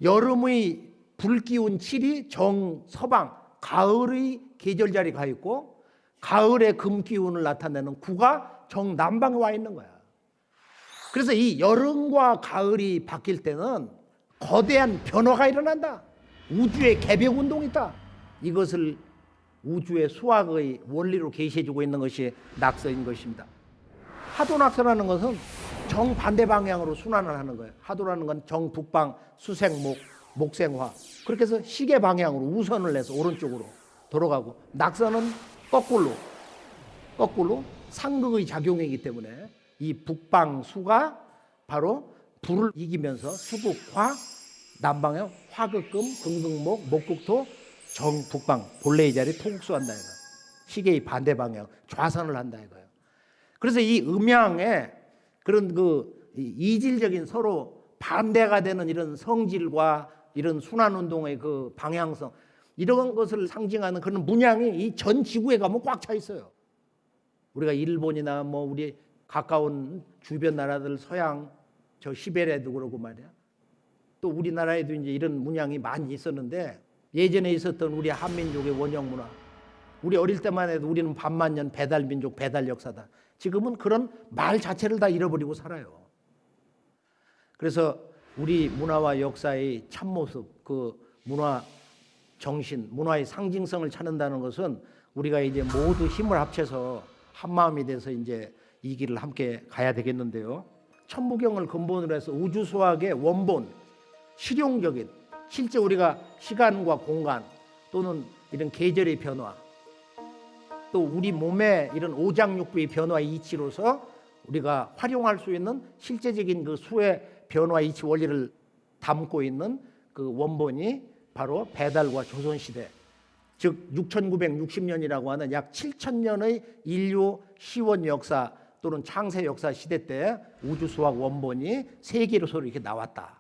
여름의 불기운 7이 정, 서방, 가을의 계절자리 가 있고 가을의 금기운을 나타내는 9가 정, 남방에 와 있는 거야. 그래서 이 여름과 가을이 바뀔 때는 거대한 변화가 일어난다. 우주의 개벽 운동이 있다. 이것을 우주의 수학의 원리로 계시해주고 있는 것이 낙서인 것입니다. 하도낙서라는 것은 정반대 방향으로 순환을 하는 거예요. 하도라는 건 정북방, 수생목, 목생화. 그렇게 해서 시계 방향으로 우선을 내서 오른쪽으로 돌아가고, 낙서는 거꾸로 상극의 작용이기 때문에 이 북방수가 바로 불을 이기면서 수극화, 남방에 화극금, 금극목, 목극토, 정북방, 본래의 자리 토국수한다 이거. 시계의 반대 방향 좌선을 한다 이거예요. 그래서 이 음양에 그런 그 이질적인 서로 반대가 되는 이런 성질과 이런 순환운동의 그 방향성, 이런 것을 상징하는 그런 문양이 이 전 지구에 가면 꽉 차 있어요. 우리가 일본이나 뭐 우리 가까운 주변 나라들 서양 저 시베리아도 그러고 말이야. 또 우리나라에도 이제 이런 문양이 많이 있었는데, 예전에 있었던 우리 한민족의 원형 문화, 우리 어릴 때만 해도 우리는 반만년 배달민족, 배달 역사다. 지금은 그런 말 자체를 다 잃어버리고 살아요. 그래서 우리 문화와 역사의 참모습, 그 문화 정신, 문화의 상징성을 찾는다는 것은 우리가 이제 모두 힘을 합쳐서 한 마음이 돼서 이제 이 길을 함께 가야 되겠는데요. 천부경을 근본으로 해서 우주 수학의 원본, 실용적인, 실제 우리가 시간과 공간 또는 이런 계절의 변화, 또 우리 몸의 이런 오장육부의 변화 이치로서 우리가 활용할 수 있는 실제적인 그 수의 변화 이치 원리를 담고 있는 그 원본이 바로 배달과 조선시대, 즉 6960년이라고 하는 약 7000년의 인류 시원 역사 또는 창세 역사 시대 때 우주 수학 원본이 세계로서 이렇게 나왔다.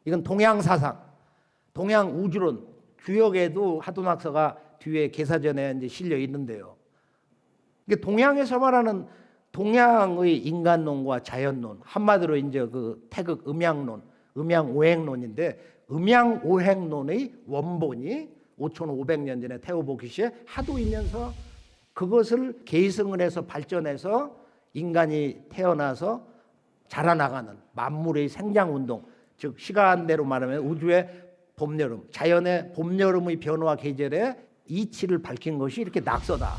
이건 동양 사상, 동양 우주론, 규역에도 하도낙서가 뒤에 계사전에 이제 실려 있는데요. 이게 동양에서 말하는 동양의 인간론과 자연론, 한마디로 이제 그 태극 음양론, 음양오행론인데, 음양오행론의 원본이 5500년 전에 테오보키시에 하도이면서 그것을 계승을 해서 발전해서 인간이 태어나서 자라나가는 만물의 생장운동, 즉 시간대로 말하면 우주의 봄, 여름, 자연의 봄, 여름의 변화 계절의 이치를 밝힌 것이 이렇게 낙서다.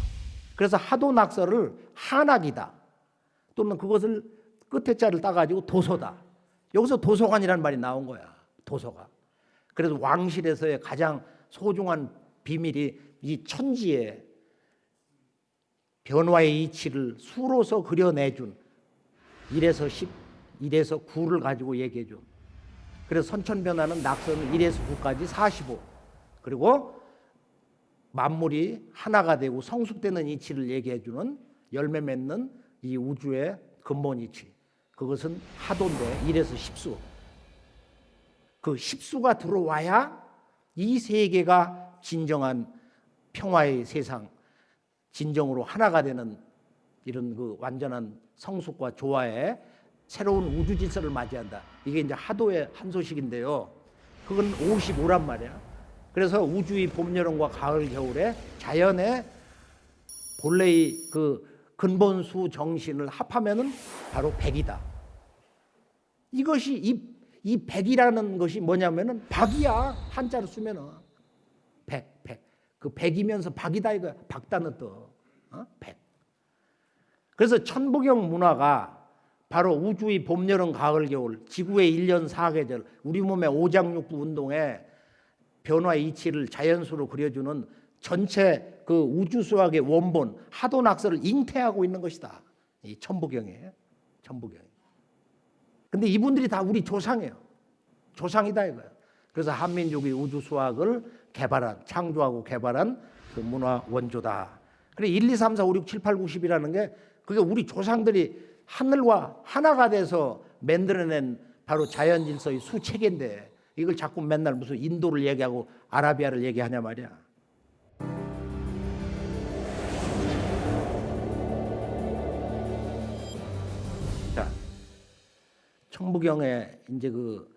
그래서 하도 낙서를 한학이다. 또는 그것을 끝에 자를 따가지고 도서다. 여기서 도서관이라는 말이 나온 거야. 도서관. 그래서 왕실에서의 가장 소중한 비밀이 이 천지의 변화의 이치를 수로서 그려내준 1에서 10, 1에서 9를 가지고 얘기해준. 그래서 선천변화는 낙서는 1에서 9까지 45. 그리고 만물이 하나가 되고 성숙되는 이치를 얘기해주는 열매 맺는 이 우주의 근본 이치. 그것은 하도인데 1에서 10수. 그 10수가 들어와야 이 세계가 진정한 평화의 세상, 진정으로 하나가 되는 이런 그 완전한 성숙과 조화의 새로운 우주 질서를 맞이한다. 이게 이제 하도의 한 소식인데요. 그건 55란 말이야. 그래서 우주의 봄, 여름과 가을, 겨울에 자연의 본래의 그 근본수 정신을 합하면은 바로 100이다. 이것이 이 100이라는 것이 뭐냐면은 박이야. 한자로 쓰면은 100. 그 100이면서 박이다 이거야. 박다는 뜻. 100. 그래서 천부경 문화가 바로 우주의 봄, 여름, 가을, 겨울, 지구의 1년 4계절, 우리 몸의 오장육부 운동에 변화의 이치를 자연수로 그려주는 전체 그 우주수학의 원본 하도 낙서를 잉태하고 있는 것이다. 이 천부경에. 근데 이분들이 다 우리 조상이에요. 조상이다 이거예요. 그래서 한민족이 우주수학을 개발한, 창조하고 개발한 그 문화 원조다. 그래 1, 2, 3, 4, 5, 6, 7, 8, 9, 10이라는 게 그게 우리 조상들이 하늘과 하나가 돼서 만들어낸 바로 자연 질서의 수체계인데 이걸 자꾸 맨날 무슨 인도를 얘기하고 아라비아를 얘기하냐 말이야. 자, 천부경에 이제 그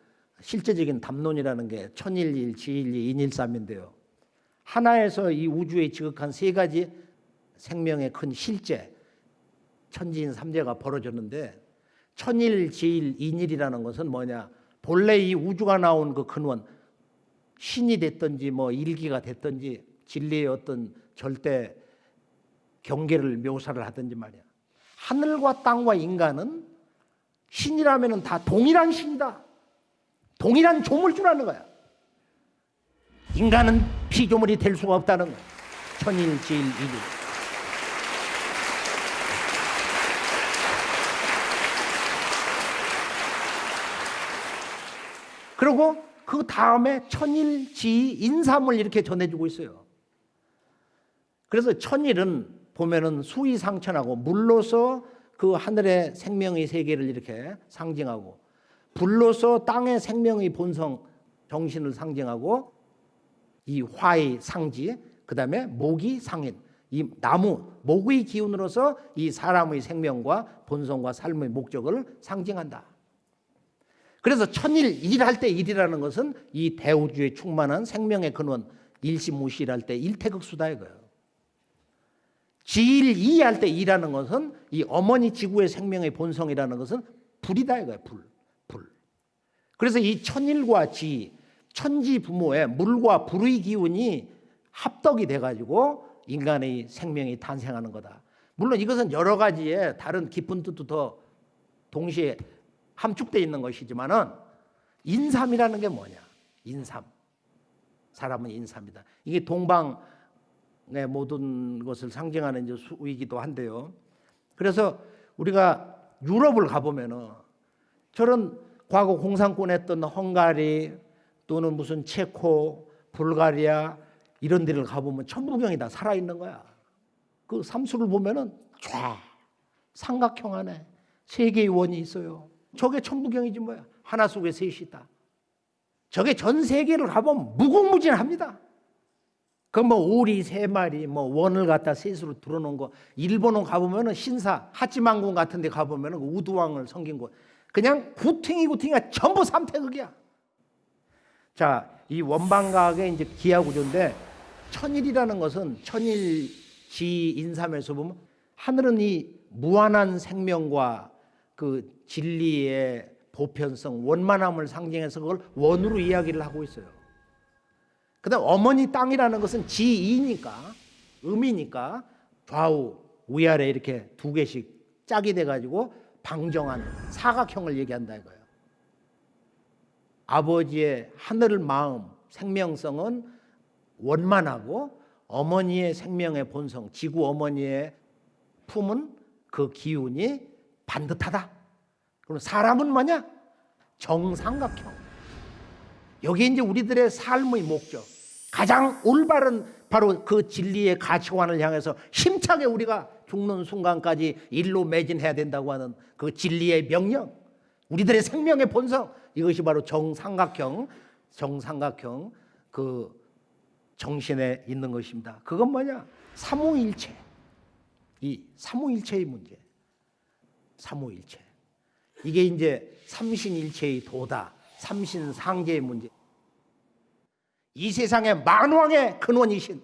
실제적인 담론이라는 게 천일일, 지일이, 인일삼인데요. 하나에서 이 우주에 지극한 세 가지 생명의 큰 실제, 천지인 삼재가 벌어졌는데 천일, 지일, 인일이라는 것은 뭐냐? 본래 이 우주가 나온 그 근원, 신이 됐든지 뭐 일기가 됐든지 진리의 어떤 절대 경계를 묘사를 하든지 말이야. 하늘과 땅과 인간은 신이라면은 다 동일한 신이다. 동일한 조물주라는 거야. 인간은 피조물이 될 수가 없다는 거야. 천일, 지일, 인일. 그리고 그 다음에 천일, 지, 인삼을 이렇게 전해주고 있어요. 그래서 천일은 보면은 수의상천하고 물로서 그 하늘의 생명의 세계를 이렇게 상징하고 불로서 땅의 생명의 본성 정신을 상징하고 이 화의 상지, 그 다음에 목이 상인, 이 나무, 목의 기운으로서 이 사람의 생명과 본성과 삶의 목적을 상징한다. 그래서 천일, 일할 때 일이라는 것은 이 대우주에 충만한 생명의 근원, 일시무시할 때 일태극수다 이거예요. 지일, 이할 때 이라는 것은 이 어머니 지구의 생명의 본성이라는 것은 불이다 이거예요. 불. 그래서 이 천일과 지, 천지 부모의 물과 불의 기운이 합덕이 돼가지고 인간의 생명이 탄생하는 거다. 물론 이것은 여러 가지의 다른 깊은 뜻도 더 동시에 함축되어 있는 것이지만은 인삼이라는 게 뭐냐? 인삼. 사람은 인삼이다. 이게 동방의 모든 것을 상징하는 이제 수이기도 한데요. 그래서 우리가 유럽을 가보면은 저런 과거 공산권했던 헝가리 또는 무슨 체코, 불가리아 이런 데를 가보면 천부경이 다 살아있는 거야. 그 삼수를 보면은 쫙 삼각형 안에 세 개의 원이 있어요. 저게 천부경이지 뭐야. 하나 속에 셋이 있다. 저게 전 세계를 가보면 무궁무진합니다. 그 뭐 오리 세 마리, 뭐 원을 갖다 셋으로 들어놓은 거. 일본은 가보면은 신사 하치만군 같은 데 가보면은 그 우두왕을 섬긴 곳. 그냥 구팅이가 전부 삼태극이야. 자, 이 원방각의 이제 기하구조인데 천일이라는 것은 천일 지 인삼에서 보면 하늘은 이 무한한 생명과 그 진리의 보편성, 원만함을 상징해서 그걸 원으로 이야기를 하고 있어요. 그다음 어머니 땅이라는 것은 지이니까, 음이니까 좌우 위아래 이렇게 두 개씩 짝이 돼가지고 방정한 사각형을 얘기한다 이거예요. 아버지의 하늘 마음, 생명성은 원만하고 어머니의 생명의 본성, 지구 어머니의 품은 그 기운이 반듯하다. 그럼 사람은 뭐냐? 정삼각형. 여기 이제 우리들의 삶의 목적, 가장 올바른 바로 그 진리의 가치관을 향해서 힘차게 우리가 죽는 순간까지 일로 매진해야 된다고 하는 그 진리의 명령, 우리들의 생명의 본성, 이것이 바로 정삼각형 그 정신에 있는 것입니다. 그건 뭐냐? 삼오일체. 이 삼오일체의 문제. 삼오일체. 이게 이제 삼신일체의 도다, 삼신상제의 문제. 이 세상의 만왕의 근원이신,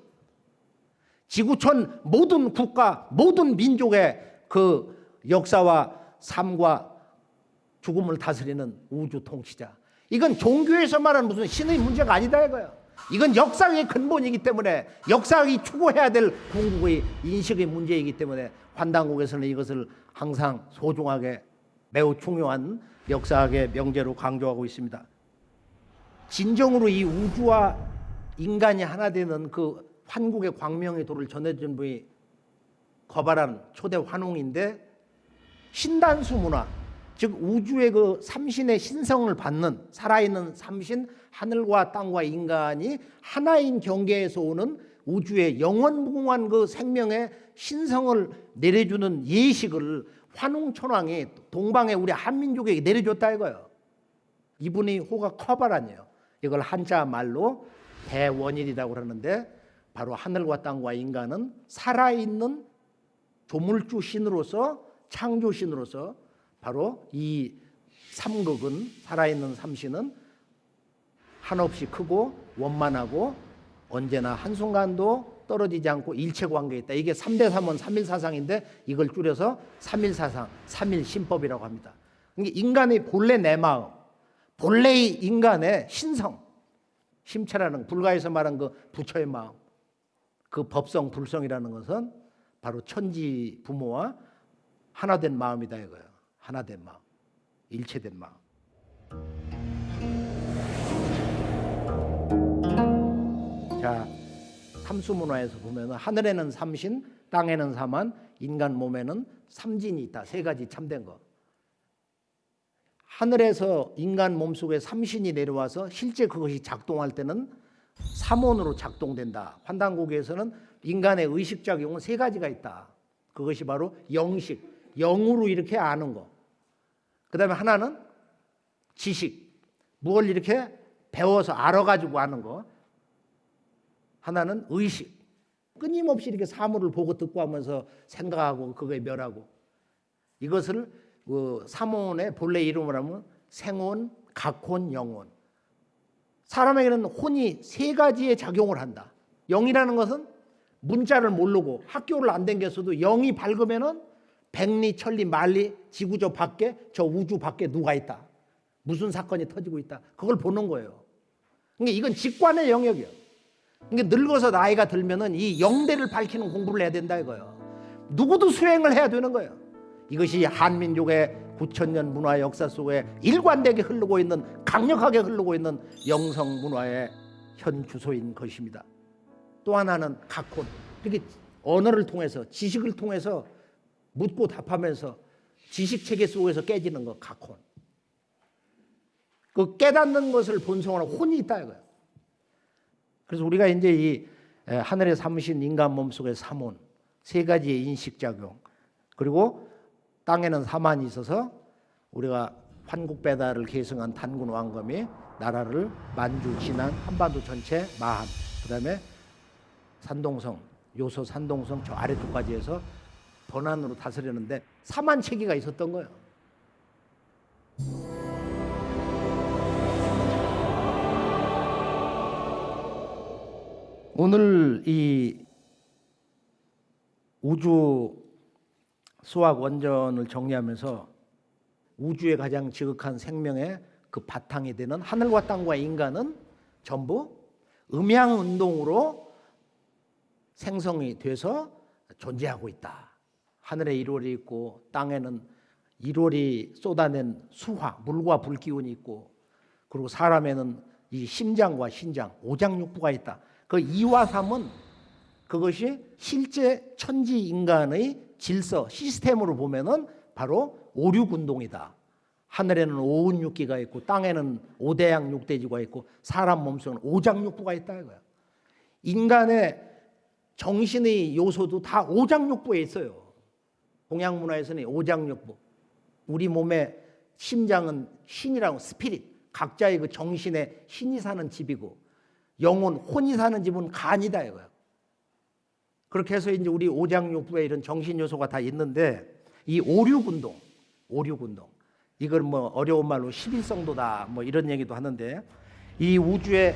지구촌 모든 국가, 모든 민족의 그 역사와 삶과 죽음을 다스리는 우주 통치자. 이건 종교에서 말하는 무슨 신의 문제가 아니다 이거예요. 이건 역사의 근본이기 때문에, 역사가 추구해야 될 궁극의 인식의 문제이기 때문에 환단국에서는 이것을 항상 소중하게, 매우 중요한 역사학의 명제로 강조하고 있습니다. 진정으로 이 우주와 인간이 하나 되는 그 환국의 광명의 도를 전해준 분이 거발한 초대 환웅인데, 신단수 문화, 즉 우주의 그 삼신의 신성을 받는 살아있는 삼신, 하늘과 땅과 인간이 하나인 경계에서 오는 우주의 영원무궁한 그 생명의 신성을 내려주는 예식을 환웅천왕이 동방의 우리 한민족에게 내려줬다 이거예요. 이분이 호가 커바란이에요. 이걸 한자 말로 대원일이라고 그러는데, 바로 하늘과 땅과 인간은 살아있는 조물주 신으로서, 창조 신으로서 바로 이 삼극은, 살아있는 삼신은 한없이 크고 원만하고 언제나 한순간도 떨어지지 않고 일체관계에 있다. 이게 3대3은 3일사상인데 이걸 줄여서 3일사상, 3일신법이라고 합니다. 그러니까 인간의 본래 내 마음, 본래의 인간의 신성, 심체라는, 불가에서 말한 그 부처의 마음, 그 법성, 불성이라는 것은 바로 천지 부모와 하나된 마음이다 이거예요. 하나된 마음, 일체된 마음. 자, 삼수문화에서 보면 하늘에는 삼신, 땅에는 삼한, 인간 몸에는 삼진이 있다. 세 가지 참된 거. 하늘에서 인간 몸속에 삼신이 내려와서 실제 그것이 작동할 때는 삼원으로 작동된다. 환단국에서는 인간의 의식작용은 세 가지가 있다. 그것이 바로 영식, 영으로 이렇게 아는 거. 그 다음에 하나는 지식, 무엇을 이렇게 배워서 알아가지고 아는 거. 하나는 의식, 끊임없이 이렇게 사물을 보고 듣고 하면서 생각하고 그거에 멸하고. 이것을 그 삼원의 본래 이름으로 하면 생혼, 각혼, 영혼. 사람에게는 혼이 세 가지의 작용을 한다. 영이라는 것은 문자를 모르고 학교를 안 다녔어도 영이 밝으면은 백리, 천리, 만리, 지구 저 밖에, 저 우주 밖에 누가 있다. 무슨 사건이 터지고 있다. 그걸 보는 거예요. 그러니까 이건 직관의 영역이에요. 그러니까 늙어서 나이가 들면은 이 영대를 밝히는 공부를 해야 된다 이거예요. 누구도 수행을 해야 되는 거예요. 이것이 한민족의 9,000년 문화 역사 속에 일관되게 흐르고 있는, 강력하게 흐르고 있는 영성 문화의 현 주소인 것입니다. 또 하나는 각혼. 이렇게 언어를 통해서, 지식을 통해서 묻고 답하면서 지식 체계 속에서 깨지는 거, 각혼. 그 깨닫는 것을 본성으로 혼이 있다 이거예요. 그래서 우리가 이제 이 하늘의 삼신, 인간 몸속의 삼혼, 세 가지의 인식작용, 그리고 땅에는 사만이 있어서 우리가 환국배달을 계승한 단군 왕검이 나라를 만주, 진안, 한반도 전체 마한, 그 다음에 산동성, 요소 산동성 저 아래쪽까지 해서 번안으로 다스렸는데 사만 체계가 있었던 거예요. 오늘 이 우주 수학 원전을 정리하면서 우주의 가장 지극한 생명의 그 바탕이 되는 하늘과 땅과 인간은 전부 음양 운동으로 생성이 돼서 존재하고 있다. 하늘에 1월이 있고 땅에는 1월이 쏟아낸 수화, 물과 불 기운이 있고, 그리고 사람에는 이 심장과 신장, 오장육부가 있다. 그 2와 3은 그것이 실제 천지 인간의 질서, 시스템으로 보면은 바로 오륙운동이다. 하늘에는 오운육기가 있고 땅에는 오대양 육대지가 있고 사람 몸속에는 오장육부가 있다 이거야. 인간의 정신의 요소도 다 오장육부에 있어요. 동양 문화에서는 오장육부. 우리 몸의 심장은 신이라고, 스피릿, 각자의 그 정신에 신이 사는 집이고, 영혼, 혼이 사는 집은 간이다 이거야. 그렇게 해서 이제 우리 오장육부에 이런 정신 요소가 다 있는데, 이 오륙운동, 이걸 뭐 어려운 말로 11성도다 뭐 이런 얘기도 하는데, 이 우주의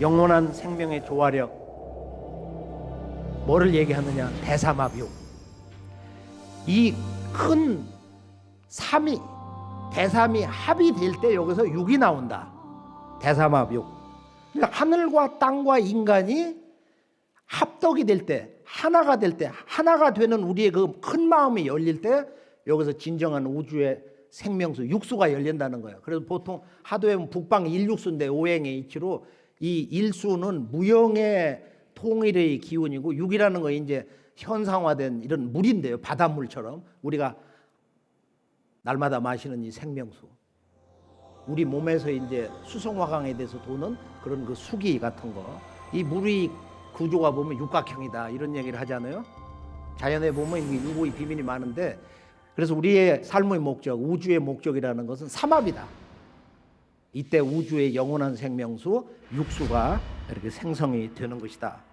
영원한 생명의 조화력, 뭐를 얘기하느냐? 대삼합육. 이 큰 삼이, 대삼이 합이 될 때 여기서 육이 나온다. 대삼합육. 그러니까 하늘과 땅과 인간이 합덕이 될 때, 하나가 될 때, 하나가 되는 우리의 그 큰 마음이 열릴 때 여기서 진정한 우주의 생명수, 육수가 열린다는 거예요. 그래서 보통 하도에 보면 북방 일육수인데 오행의 이치로 이 일수는 무형의 통일의 기운이고, 육이라는 거 이제 현상화된 이런 물인데요. 바닷물처럼 우리가 날마다 마시는 이 생명수. 우리 몸에서 이제 수성화강에 대해서 도는 그런 그 수기 같은 거. 이 물의 구조가 보면 육각형이다 이런 얘기를 하잖아요. 자연에 보면 유고의 비밀이 많은데, 그래서 우리의 삶의 목적, 우주의 목적이라는 것은 삼합이다. 이때 우주의 영원한 생명수, 육수가 이렇게 생성이 되는 것이다.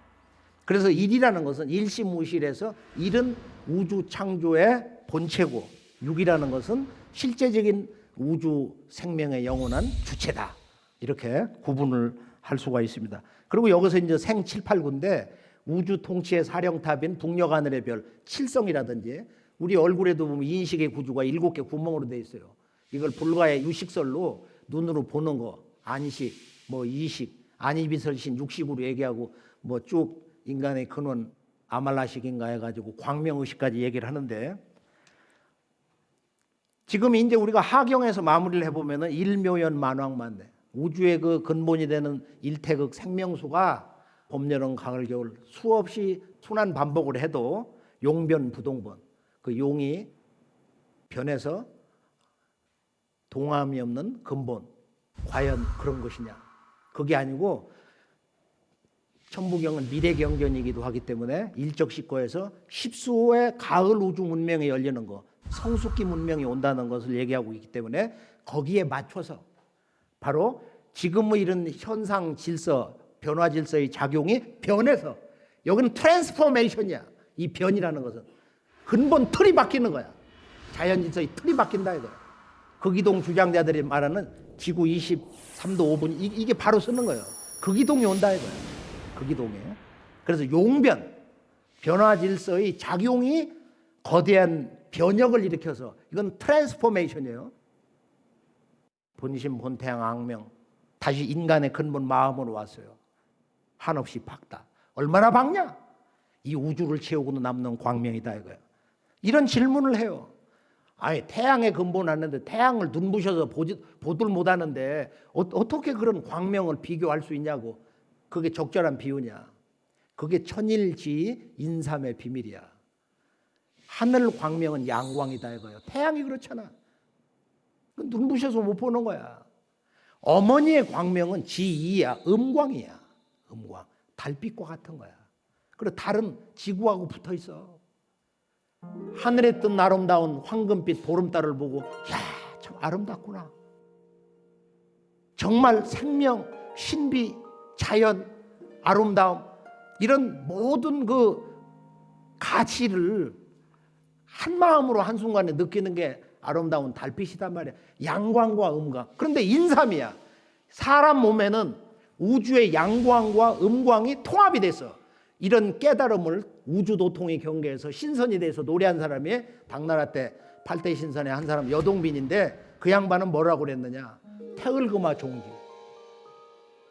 그래서 일이라는 것은 일시무실에서 일은 우주 창조의 본체고, 육이라는 것은 실제적인 우주 생명의 영원한 주체다. 이렇게 구분을 할 수가 있습니다. 그리고 여기서 이제 생 7, 8구인데 우주 통치의 사령탑인 북녘 하늘의 별 7성이라든지, 우리 얼굴에도 보면 인식의 구조가 7개 구멍으로 되어 있어요. 이걸 불가의 유식설로 눈으로 보는 거, 안식, 뭐 이식, 안이비설신, 육식으로 얘기하고, 뭐 쭉 인간의 근원 아말라식인가 해가지고 광명의식까지 얘기를 하는데, 지금 이제 우리가 하경에서 마무리를 해보면은 일묘연 만왕만대, 우주의 그 근본이 되는 일태극 생명수가 봄, 여름, 가을, 겨울 수없이 순환 반복을 해도 용변 부동번, 그 용이 변해서 동함이 없는 근본, 과연 그런 것이냐? 그게 아니고 천부경은 미래경전이기도 하기 때문에 일적식거에서 십수의 가을 우주 문명이 열리는 거, 성숙기 문명이 온다는 것을 얘기하고 있기 때문에 거기에 맞춰서 바로 지금의 이런 현상 질서, 변화 질서의 작용이 변해서, 여기는 트랜스포메이션이야. 이 변이라는 것은 근본 틀이 바뀌는 거야. 자연 질서의 틀이 바뀐다 이거야. 극이동 주장자들이 말하는 지구 23도 5분 이게 바로 쓰는 거예요. 극이동이 온다 이거야. 극이동에. 그래서 용변, 변화 질서의 작용이 거대한 변혁을 일으켜서, 이건 트랜스포메이션이에요. 본심 본태양 악명, 다시 인간의 근본 마음으로 왔어요. 한없이 밝다. 얼마나 밝냐? 이 우주를 채우고 남는 광명이다 이거야. 이런 질문을 해요. 아니, 태양의 근본 왔는데 태양을 눈부셔서 보들 못하는데 어떻게 그런 광명을 비교할 수 있냐고. 그게 적절한 비유냐? 그게 천일지 인삼의 비밀이야. 하늘 광명은 양광이다 이거예요. 태양이 그렇잖아. 눈부셔서 못 보는 거야. 어머니의 광명은 지이야, 음광이야. 음광, 달빛과 같은 거야. 그리고 달은 지구하고 붙어 있어. 하늘에 뜬 아름다운 황금빛 보름달을 보고, 야, 참 아름답구나. 정말 생명, 신비, 자연, 아름다움, 이런 모든 그 가치를 한 마음으로 한순간에 느끼는 게 아름다운 달빛이단 말이야. 양광과 음광. 그런데 인삼이야. 사람 몸에는 우주의 양광과 음광이 통합이 됐어. 이런 깨달음을 우주도통의 경계에서 신선이 돼서 노래한 사람이 당나라 때 8대 신선의 한 사람 여동빈인데, 그 양반은 뭐라고 그랬느냐? 태을금화 종지.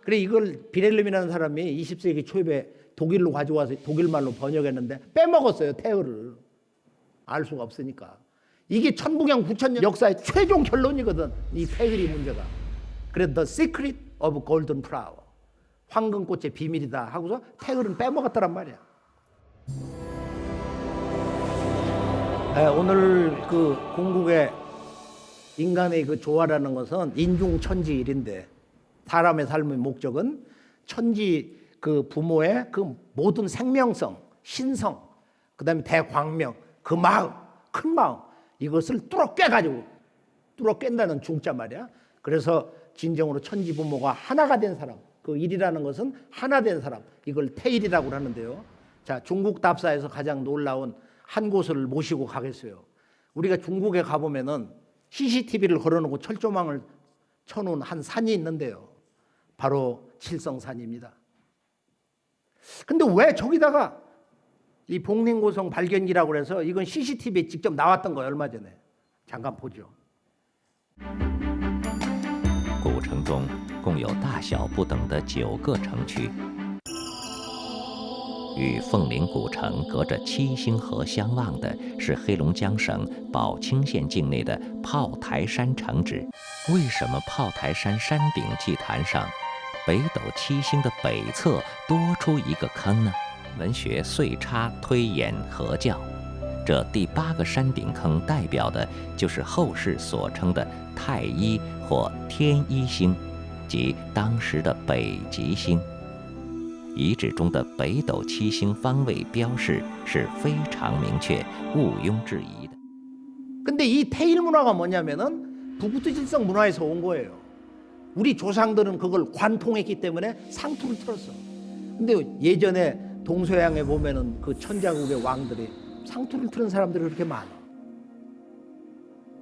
그래 이걸 빌헬름이라는 사람이 20세기 초에 독일로 가져와서 독일말로 번역했는데 빼먹었어요. 태을을. 알 수가 없으니까. 이게 천부경 9,000년 역사의 최종 결론이거든. 이 태을이 문제가. 그래서 The Secret of Golden Flower. 황금꽃의 비밀이다 하고서 태을은 빼먹었다란 말이야. 오늘 그 궁극의 인간의 그 조화라는 것은 인중천지일인데 사람의 삶의 목적은 천지 그 부모의 그 모든 생명성, 신성, 그다음에 대광명, 그 마음, 큰 마음 이것을 뚫어 꿰가지고 뚫어 깬다는 중자 말이야. 그래서 진정으로 천지 부모가 하나가 된 사람, 그 일이라는 것은 하나 된 사람, 이걸 태일이라고 하는데요. 자, 중국 답사에서 가장 놀라운 한 곳을 모시고 가겠어요. 우리가 중국에 가보면은 CCTV를 걸어놓고 철조망을 쳐놓은 한 산이 있는데요. 바로 칠성산입니다. 근데 왜 저기다가 이 복림고성 발견기라고 해서 이건 CCTV에 직접 나왔던 거예요. 얼마 전에. 잠깐 보죠. 古城中共有大小不等的9个城区，与凤林古城隔着七星河相望的是黑龙江省宝清县境内的炮台山城址。为什么炮台山山顶祭坛上北斗七星的北侧多出一个坑呢？文学岁差推演合教，这第8个山顶坑代表的就是后世所称的太一或天一星，即当时的北极星。遗址中的北斗七星方位标示是非常明确、毋庸置疑的。 근데 이 태일 문화가 뭐냐면은 북부토질성 문화에서 온 거예요. 우리 조상들은 그걸 관통했기 때문에 상투를 틀었어. 근데 예전에 동서양에 보면은 그 천자국의 왕들이 상투를 틀은 사람들이 그렇게 많아.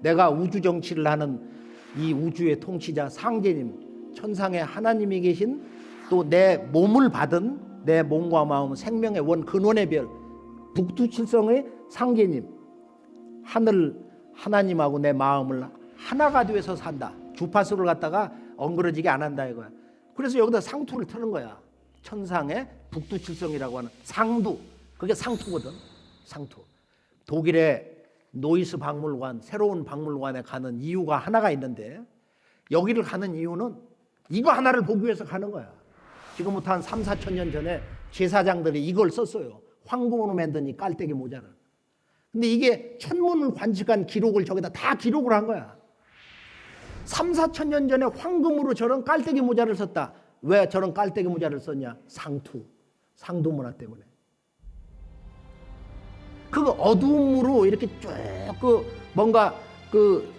내가 우주 정치를 하는 이 우주의 통치자 상제님, 천상의 하나님이 계신 또 내 몸을 받은 내 몸과 마음, 생명의 원, 근원의 별, 북두칠성의 상제님, 하늘 하나님하고 내 마음을 하나가 되어서 산다. 주파수를 갖다가 엉그러지게 안 한다 이거야. 그래서 여기다 상투를 트는 거야. 천상의 북두칠성이라고 하는 상두, 그게 상투거든. 상투. 독일의 노이스 박물관, 새로운 박물관에 가는 이유가 하나가 있는데 여기를 가는 이유는 이거 하나를 보기 위해서 가는 거야. 지금부터 한 3, 4천 년 전에 제사장들이 이걸 썼어요. 황금으로 만든 이 깔때기 모자를. 근데 이게 천문을 관측한 기록을 저기다 다 기록을 한 거야. 3, 4천 년 전에 황금으로 저런 깔때기 모자를 썼다. 왜 저런 깔때기 모자를 썼냐? 상투, 상도 문화 때문에. 그 어두움으로 이렇게 쭉 그 뭔가 그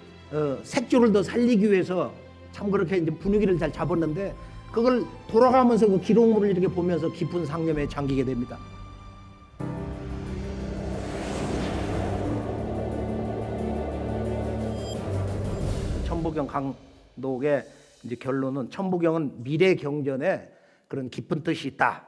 색조를 더 살리기 위해서 참 그렇게 이제 분위기를 잘 잡았는데 그걸 돌아가면서 그 기록물을 이렇게 보면서 깊은 상념에 잠기게 됩니다. 천부경 강독의 이제 결론은 천부경은 미래 경전에 그런 깊은 뜻이 있다.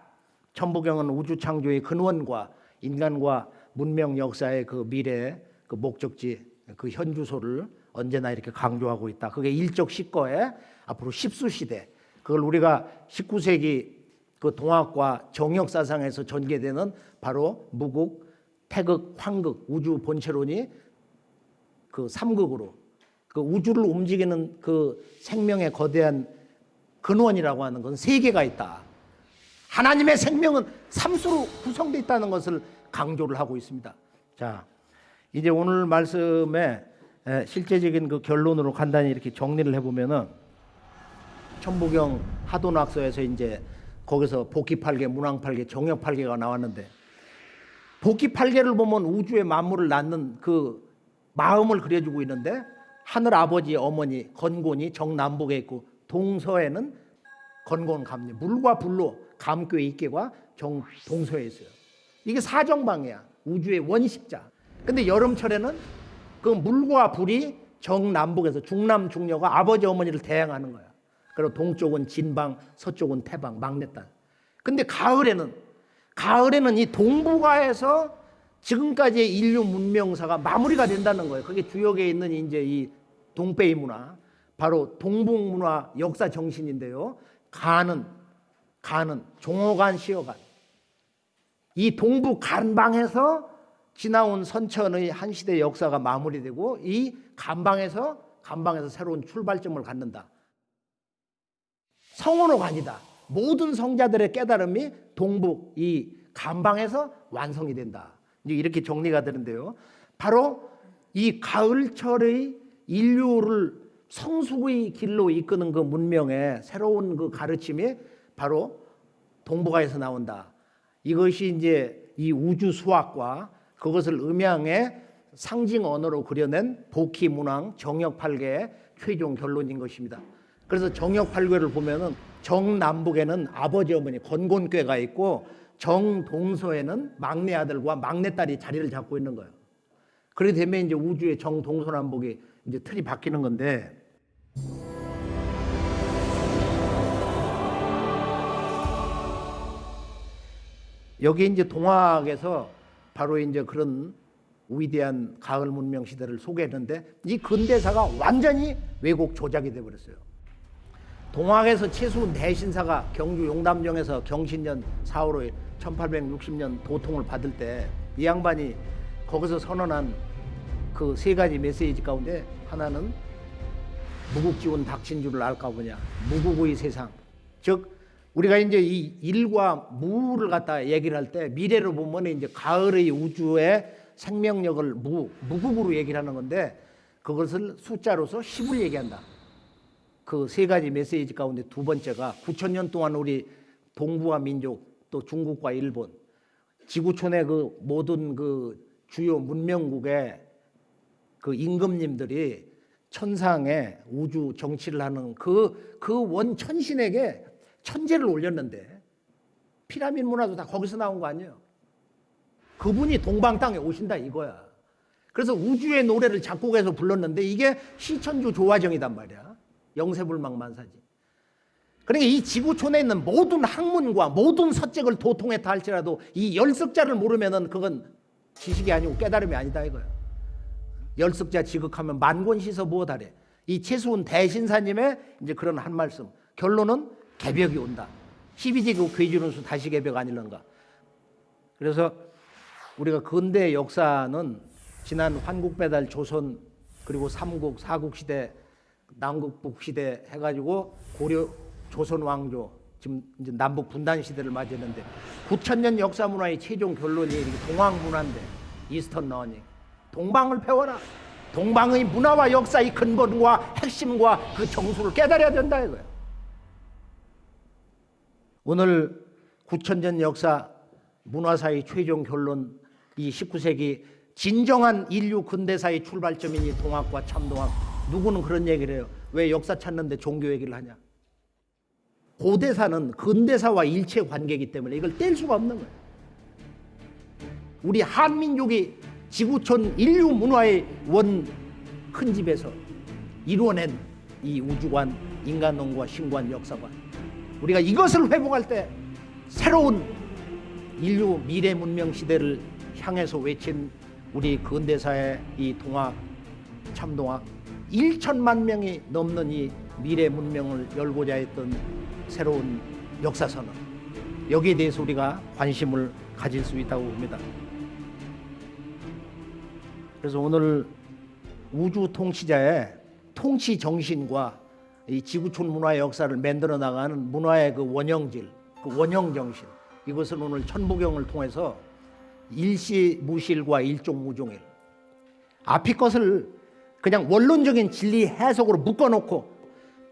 천부경은 우주 창조의 근원과 인간과 문명 역사의 그 미래, 그 목적지, 그 현주소를 언제나 이렇게 강조하고 있다. 그게 일적 시거에 앞으로 십수 시대, 그걸 우리가 19세기 그 동학과 정역사상에서 전개되는 바로 무극, 태극, 황극, 우주 본체론이 그 3극으로 그 우주를 움직이는 그 생명의 거대한 근원이라고 하는 건 세 개가 있다. 하나님의 생명은 삼수로 구성되어 있다는 것을 강조를 하고 있습니다. 자, 이제 오늘 말씀에 실제적인 그 결론으로 간단히 이렇게 정리를 해보면은 천부경 하도낙서에서 이제 거기서 복귀팔계, 문왕팔계, 정역팔계가 나왔는데 복귀팔계를 보면 우주의 만물을 낳는 그 마음을 그려주고 있는데 하늘 아버지, 어머니, 건곤이 정남북에 있고 동서에는 건곤 감리, 물과 불로 감교의 입계가 동서에 있어요. 이게 사정방이야. 우주의 원십자. 근데 여름철에는 그 물과 불이 정남북에서 중남 중녀가 아버지 어머니를 대항하는 거야. 그리고 동쪽은 진방, 서쪽은 태방, 막내딸. 근데 가을에는 이 동북아에서 지금까지의 인류 문명사가 마무리가 된다는 거예요. 그게 주역에 있는 이제 이 동페이 문화, 바로 동북 문화 역사 정신인데요. 간은 종어간, 시어간. 이 동북 간방에서 지나온 선천의 한 시대의 역사가 마무리되고 이 간방에서 새로운 출발점을 갖는다. 성어로 간이다. 모든 성자들의 깨달음이 동북 이 간방에서 완성이 된다. 이제 이렇게 정리가 되는데요. 바로 이 가을철의 인류를 성숙의 길로 이끄는 그 문명의 새로운 그 가르침이 바로 동북아에서 나온다. 이것이 이제 이 우주 수학과 그것을 음양의 상징 언어로 그려낸 복희문왕 정역팔계의 최종 결론인 것입니다. 그래서 정역팔계를 보면은 정남북에는 아버지 어머니 건곤괴가 있고 정동서에는 막내 아들과 막내 딸이 자리를 잡고 있는 거예요. 그렇게 되면 이제 우주의 정동서남북이 이제 틀이 바뀌는 건데, 여기 이제 동학에서 바로 이제 그런 위대한 가을 문명 시대를 소개했는데 이 근대사가 완전히 왜곡 조작이 돼 버렸어요. 동학에서 최수훈 대신사가 경주 용담정에서 경신년 4월 5일 1860년 도통을 받을 때 이 양반이 거기서 선언한 그 세 가지 메시지 가운데 하나는 무국지운 닥친 줄을 알까 보냐. 무국의 세상. 즉 우리가 이제 이 일과 무를 갖다 얘기를 할 때 미래로 보면 이제 가을의 우주의 생명력을 무국으로 얘기를 하는 건데 그것을 숫자로서 10을 얘기한다. 그 세 가지 메시지 가운데 두 번째가 9,000년 동안 우리 동북아 민족 또 중국과 일본 지구촌의 그 모든 그 주요 문명국의 그 임금님들이 천상에 우주 정치를 하는 그 원천신에게 천재를 올렸는데 피라미드 문화도 다 거기서 나온 거 아니에요. 그분이 동방 땅에 오신다 이거야. 그래서 우주의 노래를 작곡해서 불렀는데 이게 시천주 조화정이단 말이야. 영세불망만사지. 그러니까 이 지구촌에 있는 모든 학문과 모든 서책을 도통했다 할지라도 이 열석자를 모르면은 그건 지식이 아니고 깨달음이 아니다 이거야. 열석자 지극하면 만권시서 무엇하래. 이 최수훈 대신사님의 이제 그런 한 말씀. 결론은 개벽이 온다. 12제국 괴주는 수 다시 개벽 아닐런가. 그래서 우리가 근대 역사는 지난 환국배달 조선 그리고 삼국 사국 시대 남북 시대 해가지고 고려 조선 왕조 지금 이제 남북 분단 시대를 맞이했는데 9,000년 역사 문화의 최종 결론이 동학 문화인데 이스턴 러닝. 동방을 배워라. 동방의 문화와 역사의 근본과 핵심과 그 정수를 깨달아야 된다 이거예요. 오늘 9,000년 역사 문화사의 최종 결론 이 19세기 진정한 인류 근대사의 출발점인 이 동학과 참동학. 누구는 그런 얘기를 해요. 왜 역사 찾는데 종교 얘기를 하냐. 고대사는 근대사와 일체 관계이기 때문에 이걸 뗄 수가 없는 거예요. 우리 한민족이 지구촌 인류 문화의 원 큰 집에서 이루어낸 이 우주관, 인간론과 신관, 역사관. 우리가 이것을 회복할 때 새로운 인류 미래 문명 시대를 향해서 외친 우리 근대사의 이 동학, 참동학 1천만 명이 넘는 이 미래 문명을 열고자 했던 새로운 역사선언. 여기에 대해서 우리가 관심을 가질 수 있다고 봅니다. 그래서 오늘 우주 통치자의 통치 정신과 이 지구촌 문화의 역사를 만들어 나가는 문화의 그 원형질, 그 원형 정신, 이것을 오늘 천부경을 통해서 일시무실과 일종무종일, 앞이 것을 그냥 원론적인 진리 해석으로 묶어놓고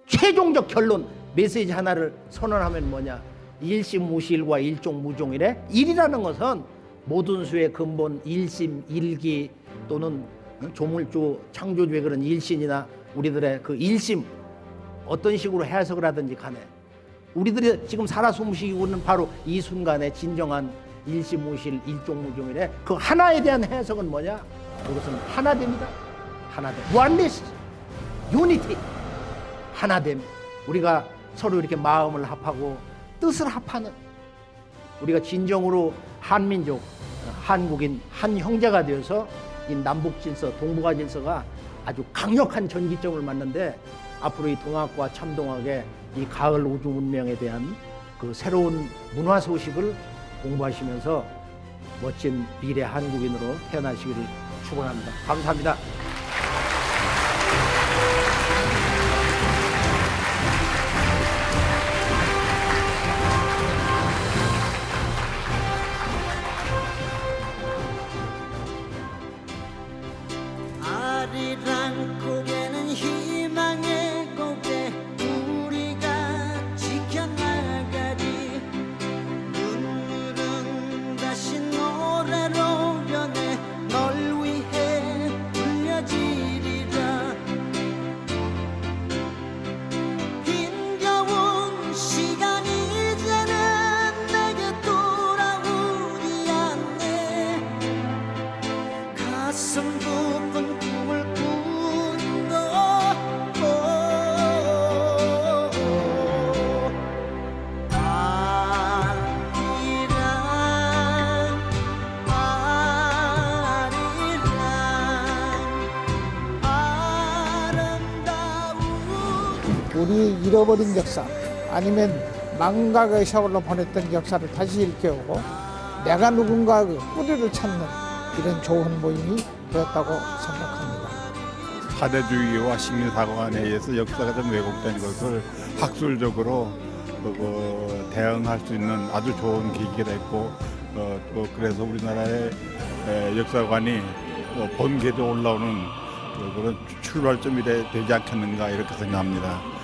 최종적 결론 메시지 하나를 선언하면 뭐냐. 일시무실과 일종무종일의 일이라는 것은 모든 수의 근본 일심, 일기 또는 조물주 창조주의 그런 일신이나 우리들의 그 일심 어떤 식으로 해석을 하든지 간에 우리들이 지금 살아 숨쉬고 있는 바로 이 순간의 진정한 일시무실 일종무종일의 그 하나에 대한 해석은 뭐냐. 그것은 하나됨이다. 하나됨. oneness, unity. 하나됨. 우리가 서로 이렇게 마음을 합하고 뜻을 합하는 우리가 진정으로 한민족, 한국인, 한 형제가 되어서 이 남북 질서, 동북아 질서가 아주 강력한 전기점을 맞는데 앞으로 이 동학과 참동학의 이 가을 우주 문명에 대한 그 새로운 문화 소식을 공부하시면서 멋진 미래 한국인으로 태어나시기를 축원합니다. 감사합니다. 아리랑 고개는 희망의 고개 우리가 지켜나가리 눈물은 다시 노래로 변해 널 위해 울려지리라 힘겨운 시간이 이제는 내게 돌아오지 않네 가슴 부분 꿈을 꾸는 우리 잃어버린 역사 아니면 망각의 세월로 보냈던 역사를 다시 일깨우고 내가 누군가 그 뿌리를 찾는 이런 좋은 모임이 되었다고 생각합니다. 사대주의와 식민사관에 의해서 역사가 좀 왜곡된 것을 학술적으로 대응할 수 있는 아주 좋은 계기가 됐고 또 그래서 우리나라의 역사관이 번개도 올라오는 그런 출발점이 되지 않겠는가 이렇게 생각합니다.